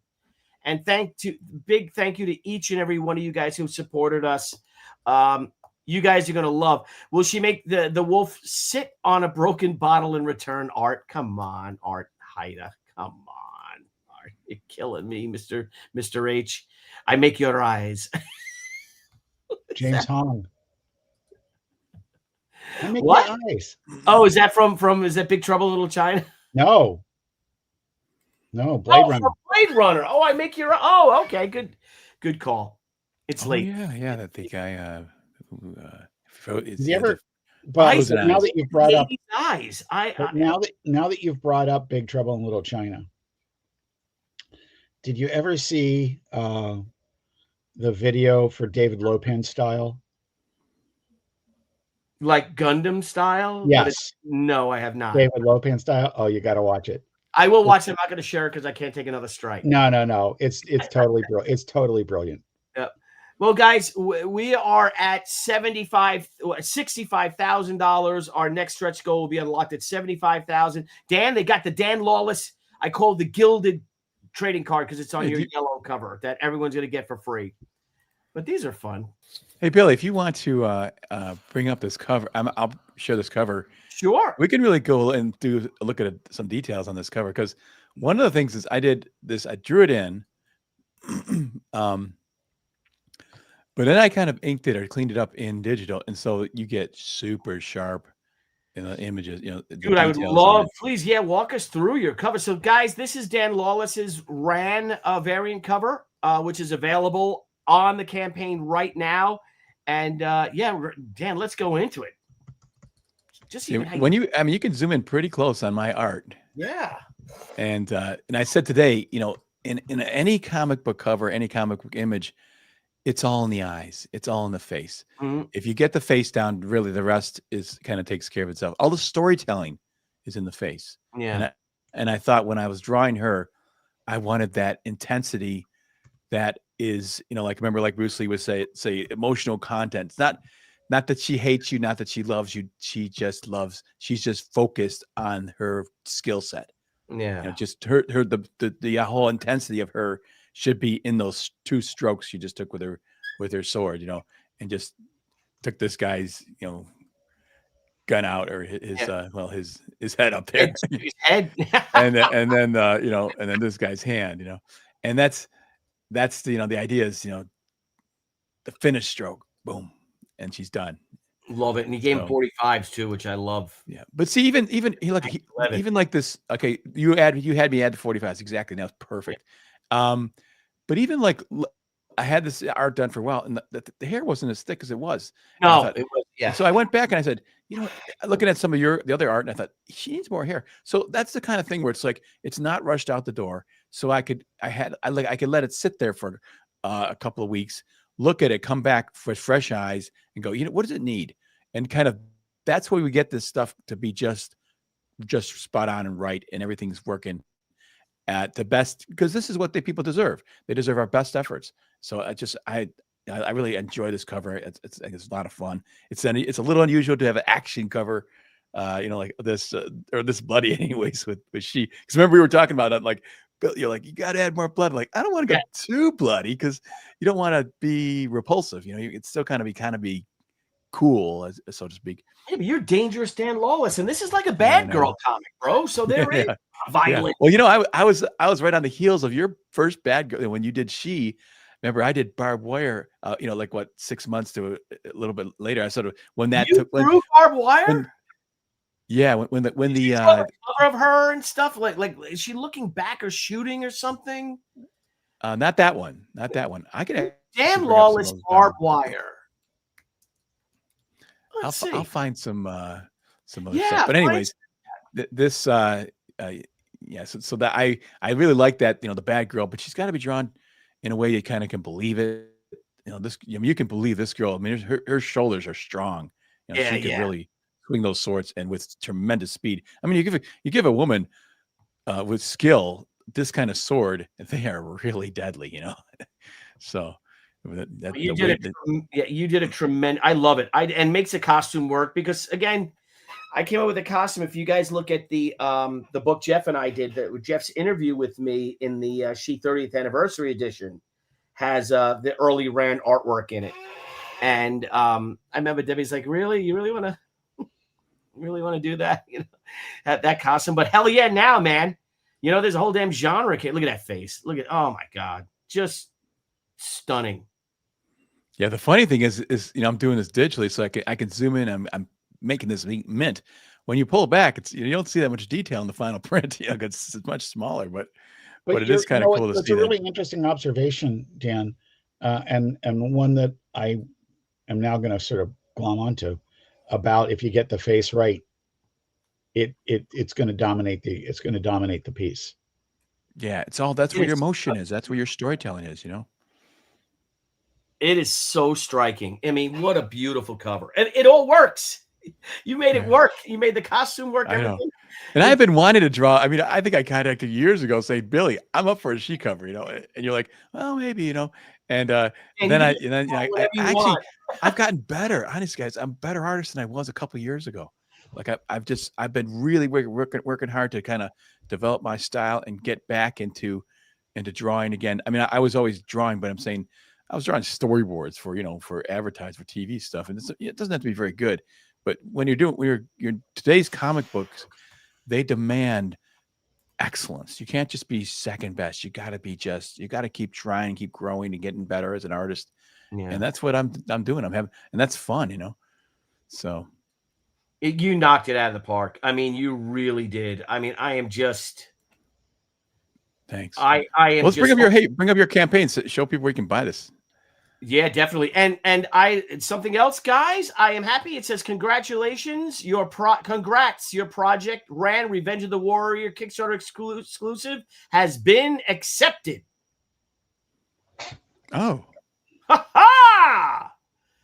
And big thank you to each and every one of you guys who supported us. You guys are gonna love. Will she make the wolf sit on a broken bottle in return? Art, come on, Art Haida, come on, Art, you're killing me, Mr. H. I make your eyes. James Hong. I make What? your eyes. Oh, is that from is that Big Trouble in Little China? No, Blade Runner. From Blade Runner. Oh, I make your. Oh, okay, good call. It's late. Yeah, that the guy. Has he ever? But now that you've brought up eyes, now that you've brought up Big Trouble in Little China, did you ever see the video for David Lopan style? Like Gundam style? Yes. No, I have not. David Lopan style. Oh, you got to watch it. I will watch it. I'm not going to share it because I can't take another strike. No. It's totally brilliant. It's totally brilliant. Yep. Well, guys, we are at $65,000. Our next stretch goal will be unlocked at $75,000. Dan, they got the Dan Lawless. I call it the gilded trading card because it's on your yellow cover that everyone's going to get for free. But these are fun. Hey, Billy, if you want to bring up this cover, I'll share this cover. Sure. We can really go and do a look at some details on this cover because one of the things is I drew it in. But then I kind of inked it or cleaned it up in digital, and so you get super sharp in the images. Dude, I would love. Please, walk us through your cover. So, guys, this is Dan Lawless's Ran variant cover, which is available on the campaign right now. And Dan, let's go into it. Just you can zoom in pretty close on my art. Yeah. And I said today, in any comic book cover, any comic book image. It's all in the eyes. It's all in the face. Mm-hmm. If you get the face down, really the rest is kind of takes care of itself. All the storytelling is in the face. Yeah. And I thought when I was drawing her, I wanted that intensity that is, like Bruce Lee would say emotional content. It's not that she hates you, not that she loves you. She's just focused on her skill set. Yeah. Just the whole intensity of her should be in those two strokes she just took with her sword, and just took this guy's, gun out or his head up there, his head, and then this guy's hand, and that's the idea is, the finish stroke, boom, and she's done. Love it, and he gave him 45s too, which I love. Yeah, but see, even like this. Okay, you had me add the 45s exactly. Now it's perfect. But even like I had this art done for a while, and the hair wasn't as thick as it was. No, it was. Yeah. So I went back and I said, looking at some of the other art, and I thought she needs more hair. So that's the kind of thing where it's like it's not rushed out the door. So I could let it sit there for a couple of weeks, look at it, come back with fresh eyes, and go, what does it need? And kind of that's where we get this stuff to be just spot on and right, and everything's working at the best, because this is what the people deserve. They deserve our best efforts. So I I really enjoy this cover. It's a lot of fun. It's a little unusual to have an action cover, like this or this bloody anyways with she. Because remember we were talking about that, like you're like you got to add more blood. Like I don't want to go too bloody because you don't want to be repulsive. You can still kind of be cool, so to speak. Yeah, but you're Dangerous Dan Lawless, and this is like a bad girl comic, bro. So there is violence. Well, I was right on the heels of your first bad girl when you did She. Remember, I did Barbed Wire. Like what 6 months to a little bit later. I sort of when that you took threw Barbed Wire. When the cover of her and stuff like is she looking back or shooting or something? Not that one. I could Dan Lawless Barbed Wire. I'll find some other stuff. But anyways, this so that I really like that, the bad girl, but she's got to be drawn in a way you kind of can believe it. You can believe this girl. I mean, her shoulders are strong. She can really swing those swords and with tremendous speed. I mean, you give a woman with skill this kind of sword, they are really deadly. So you did a tremendous. I love it. And makes the costume work because again, I came up with a costume. If you guys look at the book Jeff and I did, Jeff's interview with me in the She 30th anniversary edition has the early Rand artwork in it. And I remember Debbie's like, really? You really want to do that? That costume? But hell yeah, now, man. There's a whole damn genre. Look at that face. Oh my God. Just stunning. Yeah, the funny thing is I'm doing this digitally, so I can zoom in. I'm making this mint. When you pull back, it's you don't see that much detail in the final print. It's much smaller, but it is kind of cool to see. It's a really interesting observation, Dan, and one that I am now going to sort of glom onto about if you get the face right, it's going to dominate the piece. Yeah, that's where your emotion is. That's where your storytelling is. It is so striking. I mean, what a beautiful cover. And it all works. You made it work. You made the costume work. I know. And I've been wanting to draw. I mean, I think I contacted you years ago saying, Billy, I'm up for a She cover, and you're like, well, maybe, and then I I've gotten better. Honestly, guys, I'm a better artist than I was a couple of years ago. Like I've been really working hard to kind of develop my style and get back into drawing again. I mean, I was always drawing, but I'm saying I was drawing storyboards for advertising for TV stuff, and it doesn't have to be very good. But when you're today's comic books, they demand excellence. You can't just be second best. You got to keep trying and keep growing and getting better as an artist. Yeah. And that's what I'm doing. And that's fun, So you knocked it out of the park. I mean, you really did. I mean, I am just. Thanks. I am. Let's bring up your campaign. Show people where you can buy this. Yeah, definitely. And something else, guys. I am happy. It says congratulations. Congrats. Your project Rand Revenge of the Warrior Kickstarter exclusive has been accepted. Oh. Ha ha!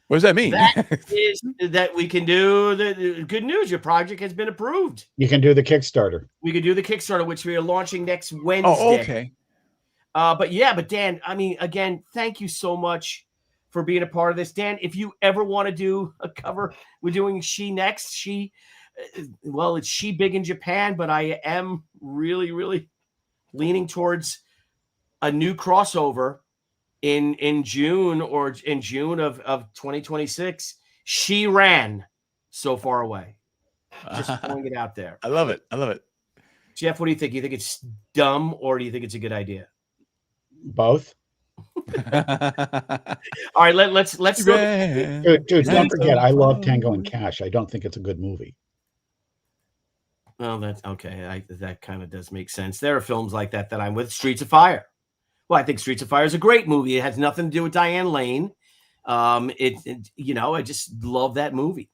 What does that mean? That is that we can do the good news. Your project has been approved. You can do the Kickstarter. We can do the Kickstarter, which we are launching next Wednesday. Oh, okay. But Dan, I mean, again, thank you so much for being a part of this. Dan, if you ever want to do a cover, we're doing She next. It's She big in Japan, but I am really, really leaning towards a new crossover in June of 2026. She ran so far away. Just throwing it out there. I love it. Jeff, what do you think? You think it's dumb or do you think it's a good idea? Both. All right, let's dude, don't forget, I love Tango and Cash. I don't think it's a good movie. Well, that's okay. That kind of does make sense. There are films like that I'm with. Streets of Fire. Well, I think Streets of Fire is a great movie. It has nothing to do with Diane Lane. I just love that movie.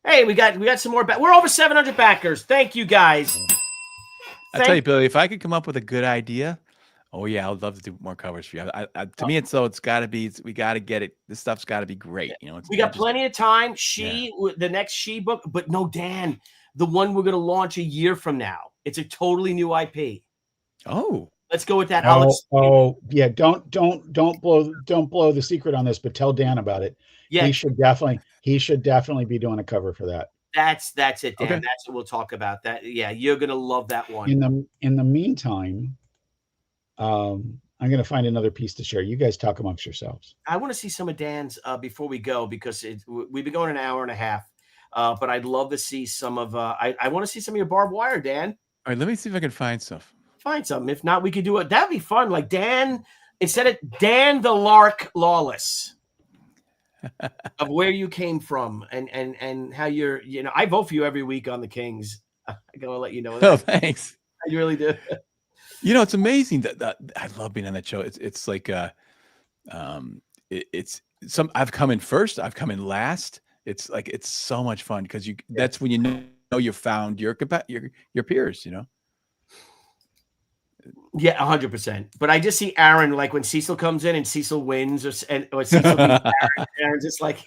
Hey, we got some more. We're over 700 backers. Thank you, guys. I tell you, Billy, if I could come up with a good idea, oh yeah, I'd love to do more covers for you. To me, it's got to be. We got to get it. This stuff's got to be great. We got plenty of time. The next She book, but no, Dan, the one we're going to launch a year from now. It's a totally new IP. Oh, Let's go with that. Yeah. Don't blow the secret on this, but tell Dan about it. Yeah. He should definitely be doing a cover for that. That's it, Dan. Okay. That's what we'll talk about. That. Yeah, you're gonna love that one. In the meantime, I'm going to find another piece to share. You guys talk amongst yourselves. I want to see some of Dan's before we go, because we've been going an hour and a half. But I'd love to see some of. I want to see some of your barbed wire, Dan. All right, let me see if I can find stuff. Find something. If not, we could do it. That'd be fun. Like Dan, instead of Dan the Lark Lawless, of where you came from and how you're. You know, I vote for you every week on the Kings. I gotta let you know that. Oh, thanks. I really do. You know, it's amazing that I love being on that show. It's like it's some. I've come in first. I've come in last. It's like it's so much fun because that's when you know you found your peers. You know. Yeah, 100%. But I just see Aaron, like when Cecil comes in and Cecil wins, or Cecil beats Aaron just like.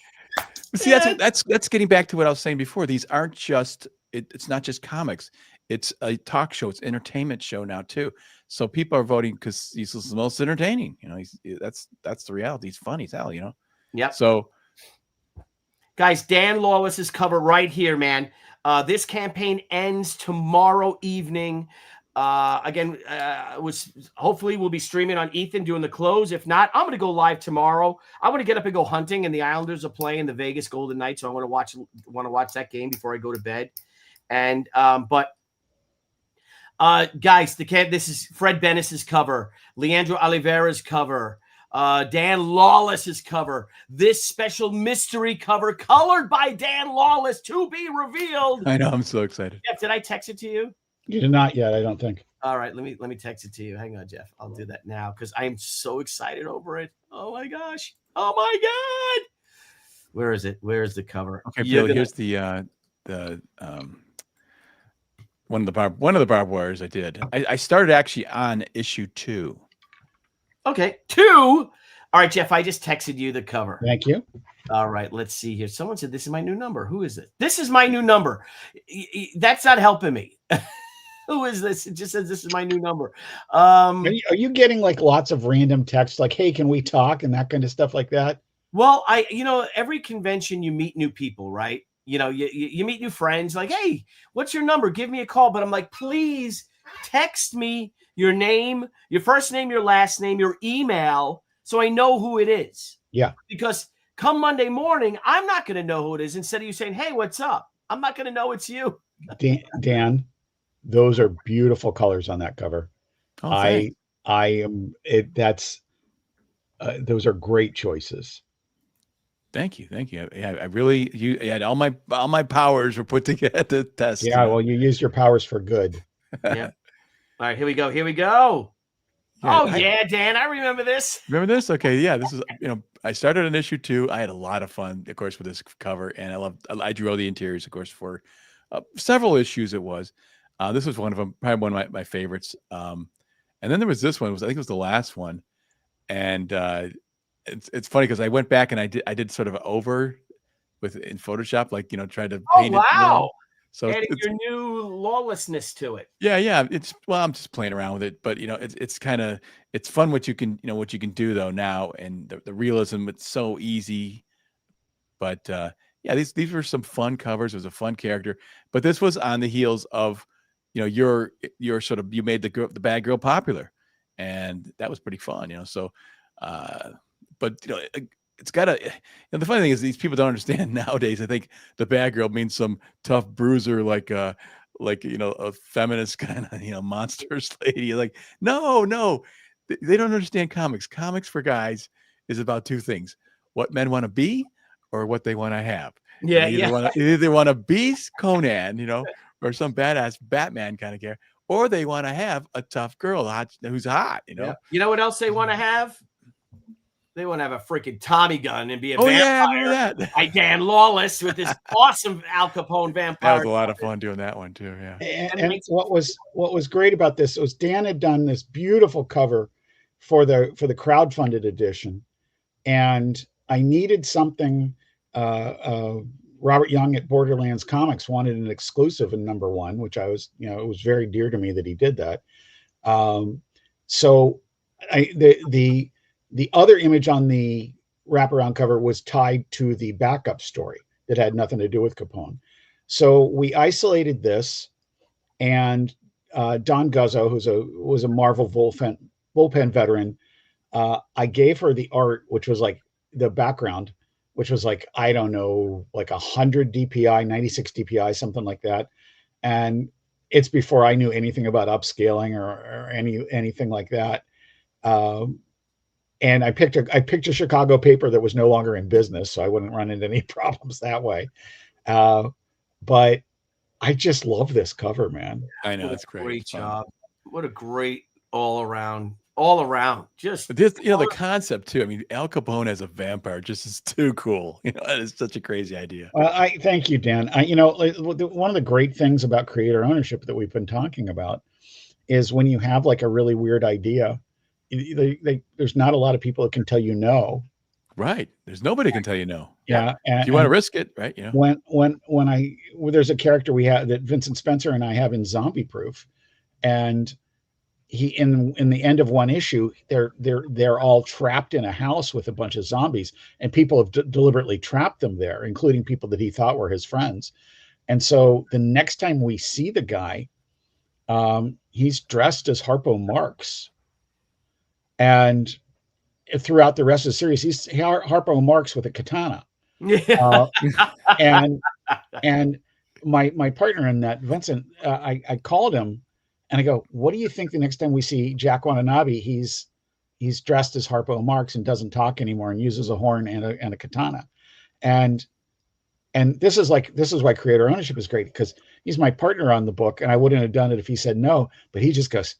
See, that's getting back to what I was saying before. These aren't just it's not just comics. It's a talk show. It's an entertainment show now too. So people are voting because Cecil's the most entertaining. You know, that's the reality. He's funny as hell. You know. Yeah. So, guys, Dan Lawless's cover right here, man. This campaign ends tomorrow evening. Again, hopefully we'll be streaming on Ethan doing the close. If not, I'm going to go live tomorrow. I want to get up and go hunting, and the Islanders are playing the Vegas Golden Knights, so I want to watch that game before I go to bed. And guys, this is Fred Bennis's cover, Leandro Oliveira's cover, Dan Lawless's cover, this special mystery cover colored by Dan Lawless to be revealed. I know, I'm so excited. Jeff, did I text it to you? You did not yet, I don't think. All right, let me text it to you. Hang on, Jeff. I'll do that now because I am so excited over it. Oh my gosh. Oh my God. Where is it? Where is the cover? Okay, Bill, here's the one of the barbed wires I did. I started actually on issue 2. Okay, 2. All right, Jeff, I just texted you the cover. Thank you. All right, let's see here. Someone said this is my new number. Who is it? This is my new number. That's not helping me. Who is this? It just says this is my new number. Are you getting like lots of random texts like, hey, can we talk, and that kind of stuff like that? Well, every convention you meet new people, right? You know, you meet new friends like, hey, what's your number? Give me a call. But I'm like, please text me your name, your first name, your last name, your email, so I know who it is. Yeah. Because come Monday morning, I'm not going to know who it is. Instead of you saying, hey, what's up? I'm not going to know it's you. Dan, those are beautiful colors on that cover. Oh, those are great choices. Thank you. I really, you had all my powers were put together to test. Yeah, well, you used your powers for good. Yeah. All right, here we go. Yeah, Dan, I remember this. Remember this? Okay, yeah, this is, I started on issue 2. I had a lot of fun, of course, with this cover, and I drew all the interiors, of course, for several issues. It was. This was one of them, probably one of my favorites. And then there was this one. I think it was the last one, and it's funny because I went back and I did sort of over in Photoshop, like tried to paint it. Wow! So adding your new lawlessness to it. Yeah. I'm just playing around with it, but it's fun what you can do though now, and the realism. It's so easy, but these were some fun covers. It was a fun character, but this was on the heels of your sort of, you made the bad girl popular, and that was pretty fun. So but it's got the funny thing is these people don't understand nowadays. I think the bad girl means some tough bruiser, like a feminist kind of monstrous lady. Like no, they don't understand comics. Comics for guys is about 2 things: what men want to be or what they want to have. Yeah, Either want to be Conan, or some badass Batman kind of character, or they want to have a tough girl who's hot. Yeah. You know what else they want to have? They want to have a freaking Tommy gun and be a vampire. Yeah, I remember that. Like Dan Lawless with this awesome Al Capone vampire. That was a lot of fun doing that one too. Yeah. And what was great about this was Dan had done this beautiful cover for the crowdfunded edition, and I needed something. Robert Young at Borderlands Comics wanted an exclusive in #1, which I was, it was very dear to me that he did that. So the other image on the wraparound cover was tied to the backup story that had nothing to do with Capone. So we isolated this, and Don Guzzo, was a Marvel bullpen veteran, I gave her the art, which was like the background, which was like, I don't know, like 100 DPI, 96 DPI, something like that. And it's before I knew anything about upscaling or anything like that. And I picked a Chicago paper that was no longer in business, so I wouldn't run into any problems that way. But I just love this cover, man. I know, it's great. Great It's fun. job. What a great all around. Just But this, the concept too. I mean, Al Capone as a vampire just is too cool. That is such a crazy idea. I thank you, Dan. One of the great things about creator ownership that we've been talking about is when you have like a really weird idea, there's not a lot of people that can tell you no. Right. There's nobody can tell you no. Yeah. If you want to risk it, right? When there's a character we have that Vincent Spencer and I have in Zombie Proof, and he in the end of one issue, they're all trapped in a house with a bunch of zombies, and people have deliberately trapped them there, including people that he thought were his friends. And so the next time we see the guy, he's dressed as Harpo Marx, and throughout the rest of the series, he's Harpo Marx with a katana. Yeah. And my partner in that, Vincent, I called him and I go, what do you think the next time we see Jack Watanabe, he's dressed as Harpo Marx and doesn't talk anymore and uses a horn and a katana. And this is why creator ownership is great, because he's my partner on the book, and I wouldn't have done it if he said no, but he just goes,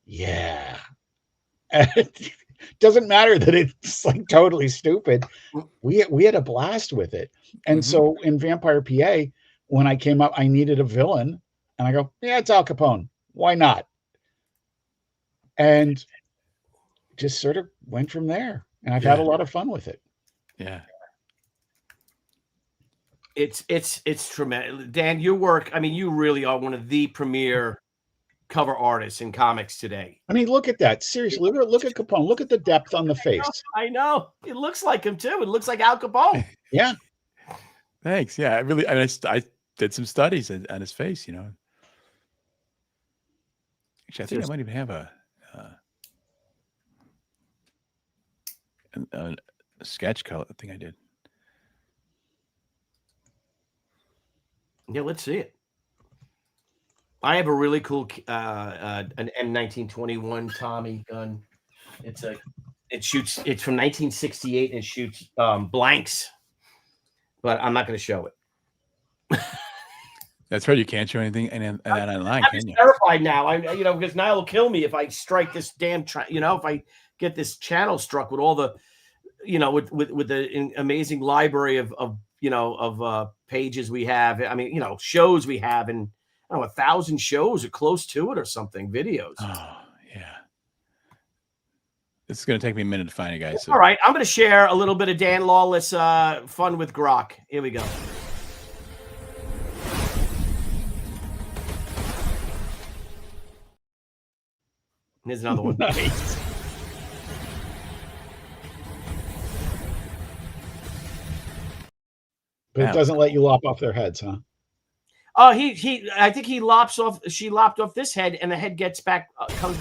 yeah. And it doesn't matter that it's like totally stupid. We had a blast with it. And so in Vampire PA, when I came up, I needed a villain, and I go, yeah, it's Al Capone. Why not? And just sort of went from there. And I've had a lot of fun with it. Yeah. It's tremendous. Dan, your work, I mean, you really are one of the premier cover artists in comics today. I mean, look at that. Seriously, look at Capone. Look at the depth on the face. I know. It looks like him too. It looks like Al Capone. Yeah. Thanks. Yeah, I did some studies on his face, Actually, I think I might even have a sketch color thing I did. Yeah, let's see it. I have a really cool an M1921 Tommy gun. It's from 1968 and it shoots blanks, but I'm not going to show it. That's right. You can't show anything and online, can you? I'm terrified now. Because Niall will kill me if I strike this damn. If I get this channel struck with all the, with the amazing library of pages we have. I mean, shows we have, and 1,000 shows or close to it or something. Videos. Oh yeah. This is going to take me a minute to find it, guys. So. All right, I'm going to share a little bit of Dan Lawless fun with Grok. Here we go. Here's another one. Nice. But it doesn't let you lop off their heads, huh? Oh, I think she lopped off this head, and the head gets back. Comes.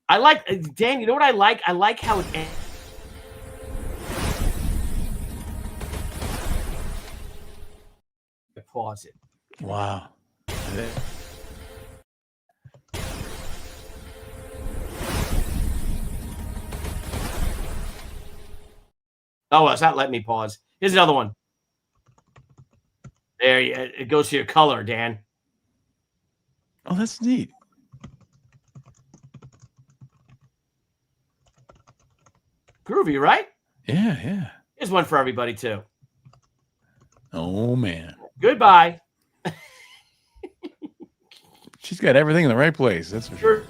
I like, Dan, you know what I like? I like how it ends. Pause it. Wow. Oh, it's not letting me pause. Here's another one. There, it goes to your color, Dan. Oh, that's neat. Groovy, right? Yeah. Here's one for everybody, too. Oh, man. Goodbye. She's got everything in the right place. That's for sure.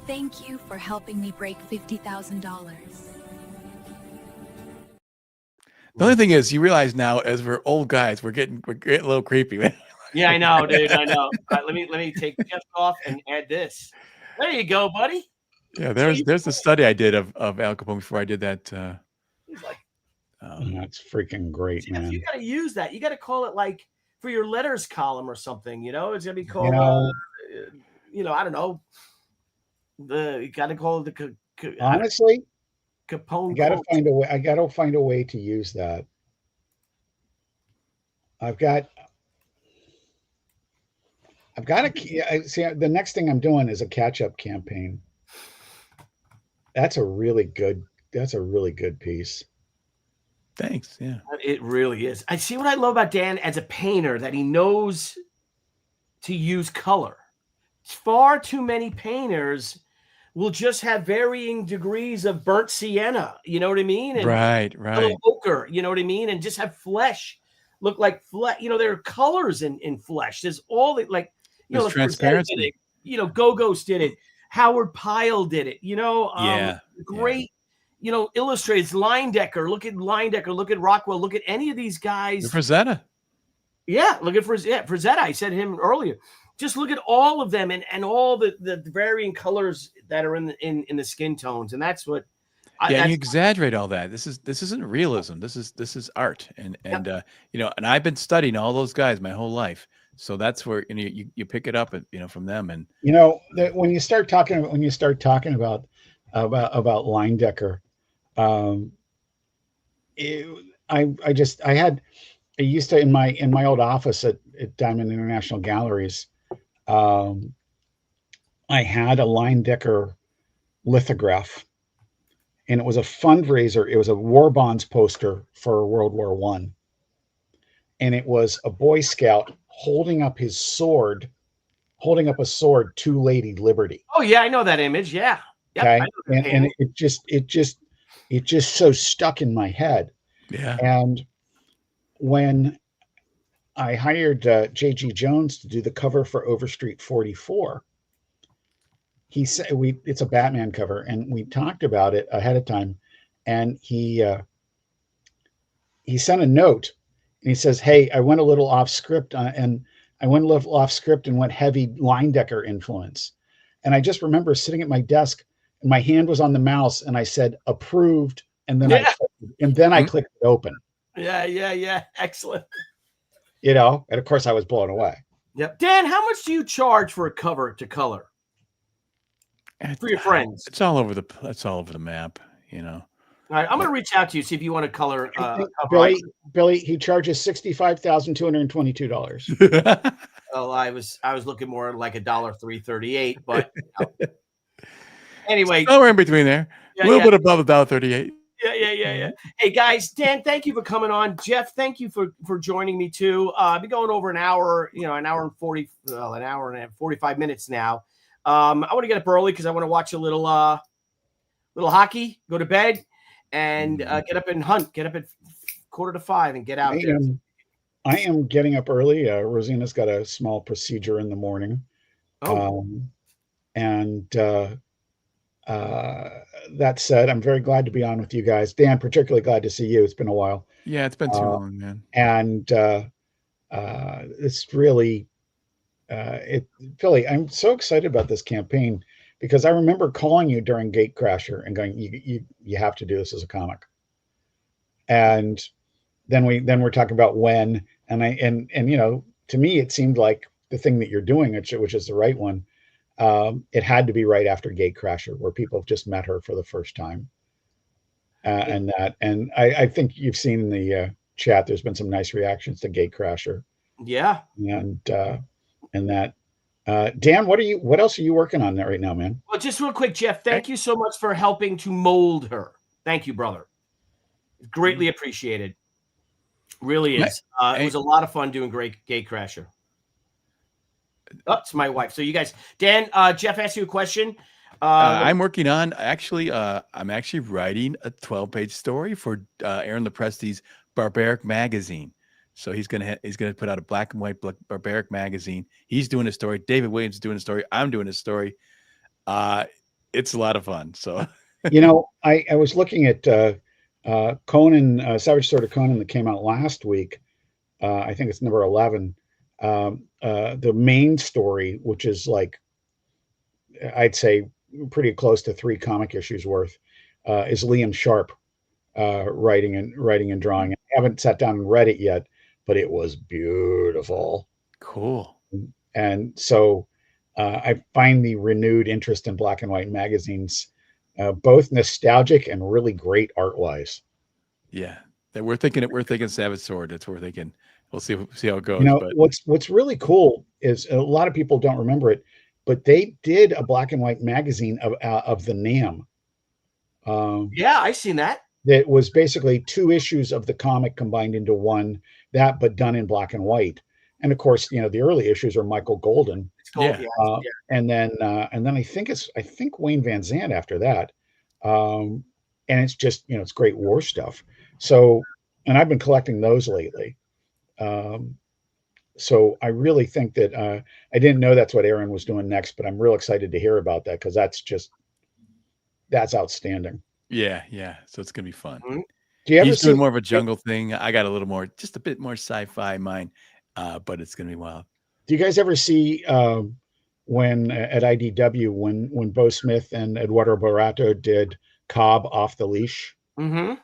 Thank you for helping me break $50,000. The only thing is, you realize now, as we're old guys, we're getting a little creepy. Yeah, I know, dude. I know. Let me take Jeff off and add this. There you go, buddy. Yeah, there's the study I did of Al Capone before I did that. He's like, That's freaking great, Jeff, man. you got to use that. You got to call it like for your letters column or something. You know, it's gonna be You called. know, I don't know. You got to call it the honestly, Capone. I gotta quote. find a way. I gotta find a way to use that. I've got to see. The next thing I'm doing is a catch-up campaign. That's a really good piece. Thanks. Yeah. It really is. I see what I love about Dan as a painter, that he knows to use color. Far too many painters will just have varying degrees of burnt sienna, you know what I mean? And Right. yellow ochre, you know what I mean? And just have flesh look like flesh. You know, there are colors in flesh. There's all the, like, There's the transparency. did it, Go-Go's did it. Howard Pyle did it, Yeah. great, illustrators, Leyendecker. Look at Leyendecker, look at Rockwell, look at any of these guys. Frazetta. Yeah, look at Frazetta. I said him earlier. Just look at all of them and all the varying colors that are in the skin tones, and that's what. You exaggerate all that. This isn't realism. This is art, and and I've been studying all those guys my whole life, so that's where you pick it up, from them, and when you start talking about Leyendecker, I used to in my old office at Diamond International Galleries. I had a Leyendecker lithograph, and it was a fundraiser. It was a war bonds poster for World War I, and it was a Boy Scout holding up a sword to Lady Liberty. Oh yeah, I know that image. Yeah. Okay, and it just so stuck in my head. Yeah. And when I hired J.G. Jones to do the cover for Overstreet 44, he said it's a Batman cover, and we talked about it ahead of time, and he sent a note, and he says, "Hey, I went a little off script, and went heavy Leyendecker influence." And I just remember sitting at my desk, and my hand was on the mouse, and I said approved, and then I clicked it open. Yeah. Excellent. And of course I was blown away. Yep. Dan, how much do you charge for a cover to color for your friends? It's all over the map, All right, I'm going to reach out to you, see if you want to color. Billy, he charges $65,222. Well, I was looking more like $338, but anyway, somewhere in between there, a little bit above $1.38. Yeah. Hey guys, Dan, thank you for coming on. Jeff, thank you for joining me too. I've been going over an hour and 45 minutes now. I want to get up early because I want to watch a little hockey, go to bed, and get up and hunt. Get up at 4:45 and get out. I am getting up early. Rosina's got a small procedure in the morning. That said, I'm very glad to be on with you guys. Dan, particularly glad to see you. It's been a while. Yeah, it's been too long, man. And it's really, Philly, I'm so excited about this campaign because I remember calling you during Gatecrasher and going, you have to do this as a comic. And then we're talking about when, and to me, it seemed like the thing that you're doing, which is the right one. It had to be right after Gatecrasher, where people have just met her for the first time. And I think you've seen in the chat, there's been some nice reactions to Gatecrasher. Yeah. And that, Dan, what else are you working on there right now, man? Well, just real quick, Jeff, thank you so much for helping to mold her. Thank you, brother. Greatly appreciated. Really is. It was a lot of fun doing Gatecrasher. Oh, it's my wife. So you guys, Dan, Jeff asked you a question. I'm working on I'm actually writing a 12-page story for Aaron Lepresti's Barbaric magazine. So he's gonna put out a black and white Barbaric magazine. He's doing a story. David Williams is doing a story. I'm doing a story. It's a lot of fun. So I was looking at Conan, Savage Sword of Conan that came out last week. I think it's number 11. The main story, which is like, I'd say pretty close to 3 comic issues worth, is Liam Sharp writing and drawing. I haven't sat down and read it yet, but it was beautiful. Cool. And so I find the renewed interest in black and white magazines both nostalgic and really great art-wise. Yeah, that we're thinking Savage Sword. That's what we're thinking. We'll see how it goes. You know, but what's really cool is a lot of people don't remember it, but they did a black and white magazine of the Nam. Yeah, I've seen that. That was basically 2 issues of the comic combined into one, but done in black and white. And of course, you know, the early issues are Michael Golden. It's cool. Yeah. And then I think Wayne Van Zandt after that. And it's just, you know, it's great war stuff. So, and I've been collecting those lately. So I really think that I didn't know that's what Aaron was doing next, but I'm real excited to hear about that because that's outstanding. Yeah. So it's gonna be fun. Mm-hmm. Do you ever He's see doing more of a jungle thing. I got just a bit more sci-fi mine, but it's gonna be wild. Do you guys ever see when at IDW when Bo Smith and Eduardo Barato did Cobb Off the Leash? Mm-hmm.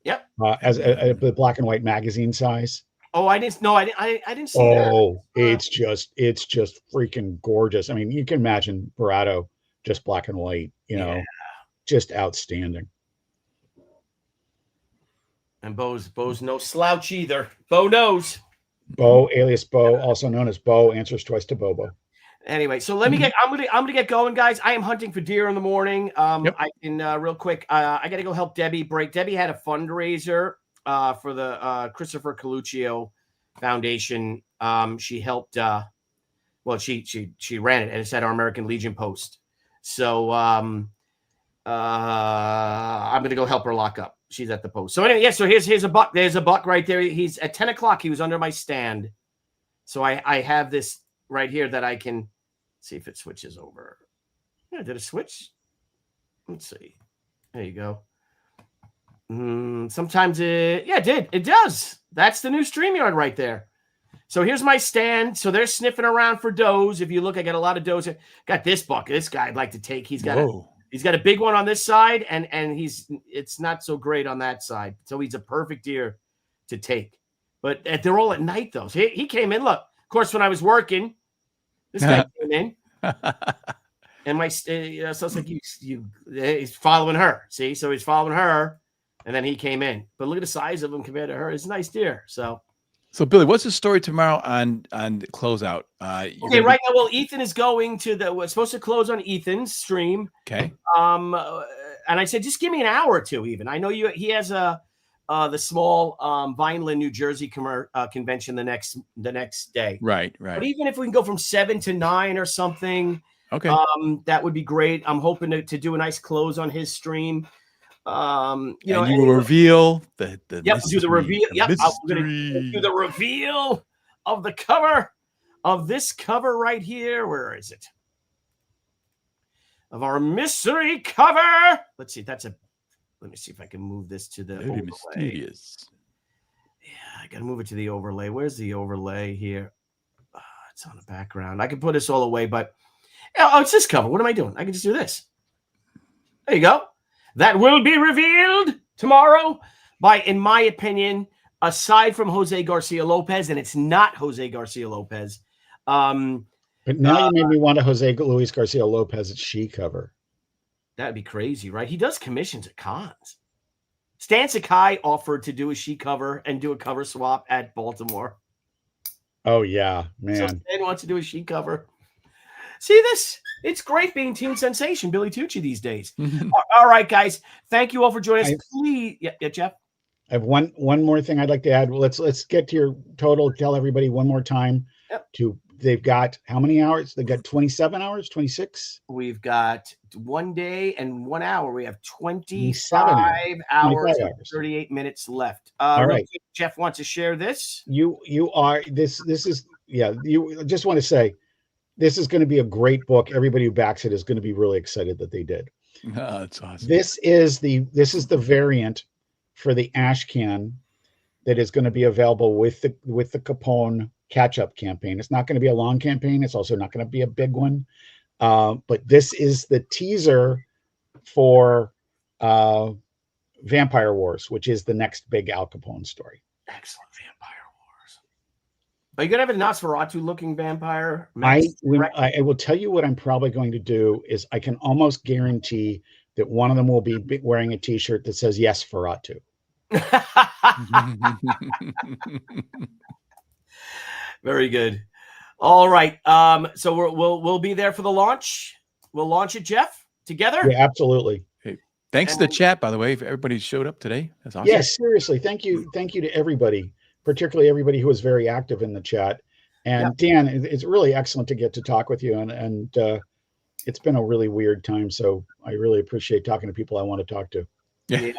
Yep. As a black and white magazine size. Oh, I didn't. No, I didn't see that. Oh, it's just freaking gorgeous. I mean, you can imagine Barato just black and white. You know, just outstanding. And Bo's no slouch either. Bo knows. Bo, alias Bo, also known as Bo, answers twice to Bobo. Anyway, so I'm gonna get going, guys. I am hunting for deer in the morning. Yep. I can real quick. I gotta go help Debbie break. Debbie had a fundraiser for the Christopher Coluccio Foundation. She helped. Well, she ran it, and it's at our American Legion post. So I'm gonna go help her lock up. She's at the post. So anyway, so here's a buck. There's a buck right there. He's at 10 o'clock. He was under my stand. So I have this right here that I can see if it switches over. Yeah, did it switch? Let's see. There you go. Sometimes it did. It does. That's the new StreamYard right there. So here's my stand. So they're sniffing around for does. If you look, I got a lot of does. Got this buck. This guy I'd like to take. He's got a big one on this side, and it's not so great on that side. So he's a perfect deer to take. But they're all at night though. So he came in. Look, of course, when I was working, this guy came in, and so it's like he's following her. See, so he's following her, and then he came in. But look at the size of him compared to her. It's a nice deer. So Billy, what's the story tomorrow on closeout? Okay, right now, well, Ethan is going to we're supposed to close on Ethan's stream. Okay. And I said, just give me an hour or two. Even I know he has the small Vineland, New Jersey convention the next day. Right. But even if we can go from 7 to 9 or something, okay, that would be great. I'm hoping to do a nice close on his stream. You will reveal the do the reveal. Yep, I'm going to do the reveal of the cover of this cover right here. Where is it? Of our mystery cover. Let's see. Let me see if I can move this to the overlay. Mysterious. Yeah, I got to move it to the overlay. Where's the overlay here? It's on the background. I can put this all away, but it's this cover. What am I doing? I can just do this. There you go. That will be revealed tomorrow by, in my opinion, aside from Jose Garcia Lopez, and it's not Jose Garcia Lopez. But now you made me want a Jose Luis Garcia Lopez she cover. That'd be crazy, right? He does commissions at cons. Stan Sakai offered to do a she cover and do a cover swap at Baltimore. Oh, yeah, man. So Stan wants to do a she cover. See this? It's great being teen sensation Billy Tucci these days. All right, guys. Thank you all for joining us. Please, Jeff. I have one more thing I'd like to add. Let's get to your total. Tell everybody one more time. Yep. They've got how many hours? They've got 27 hours, 26? We've got 1 day and 1 hour. We have 25 hours and 38 minutes left. All right. Jeff wants to share this. You are this is you just want to say this is going to be a great book. Everybody who backs it is going to be really excited that they did. Oh, that's awesome. This is the variant for the ash can that is going to be available with the Capone catch-up campaign. It's not going to be a long campaign. It's also not going to be a big one. But this is the teaser for Vampire Wars, which is the next big Al Capone story. Excellent. Vampire Wars. Are you going to have a Nosferatu-looking vampire? I will tell you what I'm probably going to do is I can almost guarantee that one of them will be wearing a T-shirt that says "Yes, Ferratu." Very good. All right. So we'll be there for the launch. We'll launch it, Jeff, together. Yeah, absolutely. Hey, thanks to the chat, by the way. If everybody showed up today, that's awesome. Yes, seriously. Thank you to everybody, particularly everybody who was very active in the chat. And Dan, it's really excellent to get to talk with you. And it's been a really weird time, so I really appreciate talking to people I want to talk to. Yeah.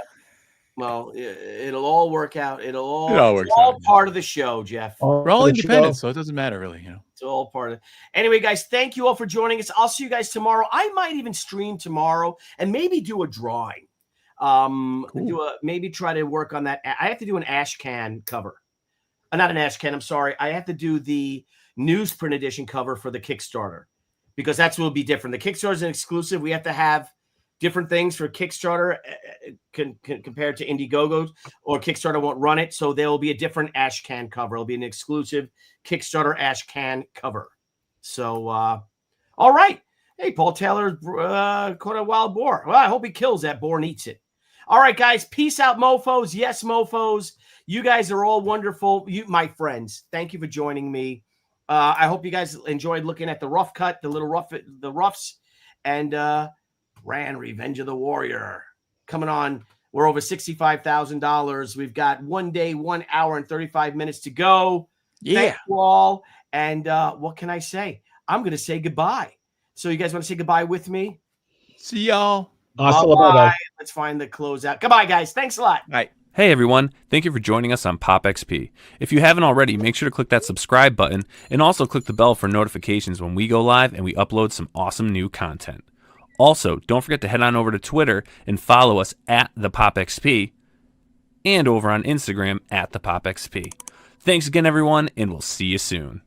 Well, it'll all work out. It all works all out. part of the show, Jeff. We're all independent, so it doesn't matter really, It's all part of it. Anyway, guys, thank you all for joining us. I'll see you guys tomorrow. I might even stream tomorrow and maybe do a drawing. Cool. Maybe try to work on that. I have to do an Ashcan cover. Not an Ashcan, I'm sorry. I have to do the newsprint edition cover for the Kickstarter because that's what will be different. The Kickstarter is an exclusive. We have to have different things for Kickstarter compared to Indiegogo, or Kickstarter won't run it. So there will be a different Ashcan cover. It'll be an exclusive Kickstarter Ashcan cover. So, all right. Hey, Paul Taylor caught a wild boar. Well, I hope he kills that boar and eats it. All right, guys. Peace out, mofos. Yes, mofos. You guys are all wonderful. You, my friends, thank you for joining me. I hope you guys enjoyed looking at the rough cut, the roughs, and Brand Revenge of the Warrior coming on. We're over $65,000. We've got 1 day, 1 hour, and 35 minutes to go. Yeah. Thank you all. And what can I say? I'm going to say goodbye. So you guys want to say goodbye with me? See y'all. Bye. Let's find the closeout. Goodbye, guys. Thanks a lot. Bye. Hey everyone, thank you for joining us on Pop XP. If you haven't already, make sure to click that subscribe button and also click the bell for notifications when we go live and we upload some awesome new content. Also, don't forget to head on over to Twitter and follow us at the Pop XP and over on Instagram at the Pop XP. Thanks again everyone, and we'll see you soon.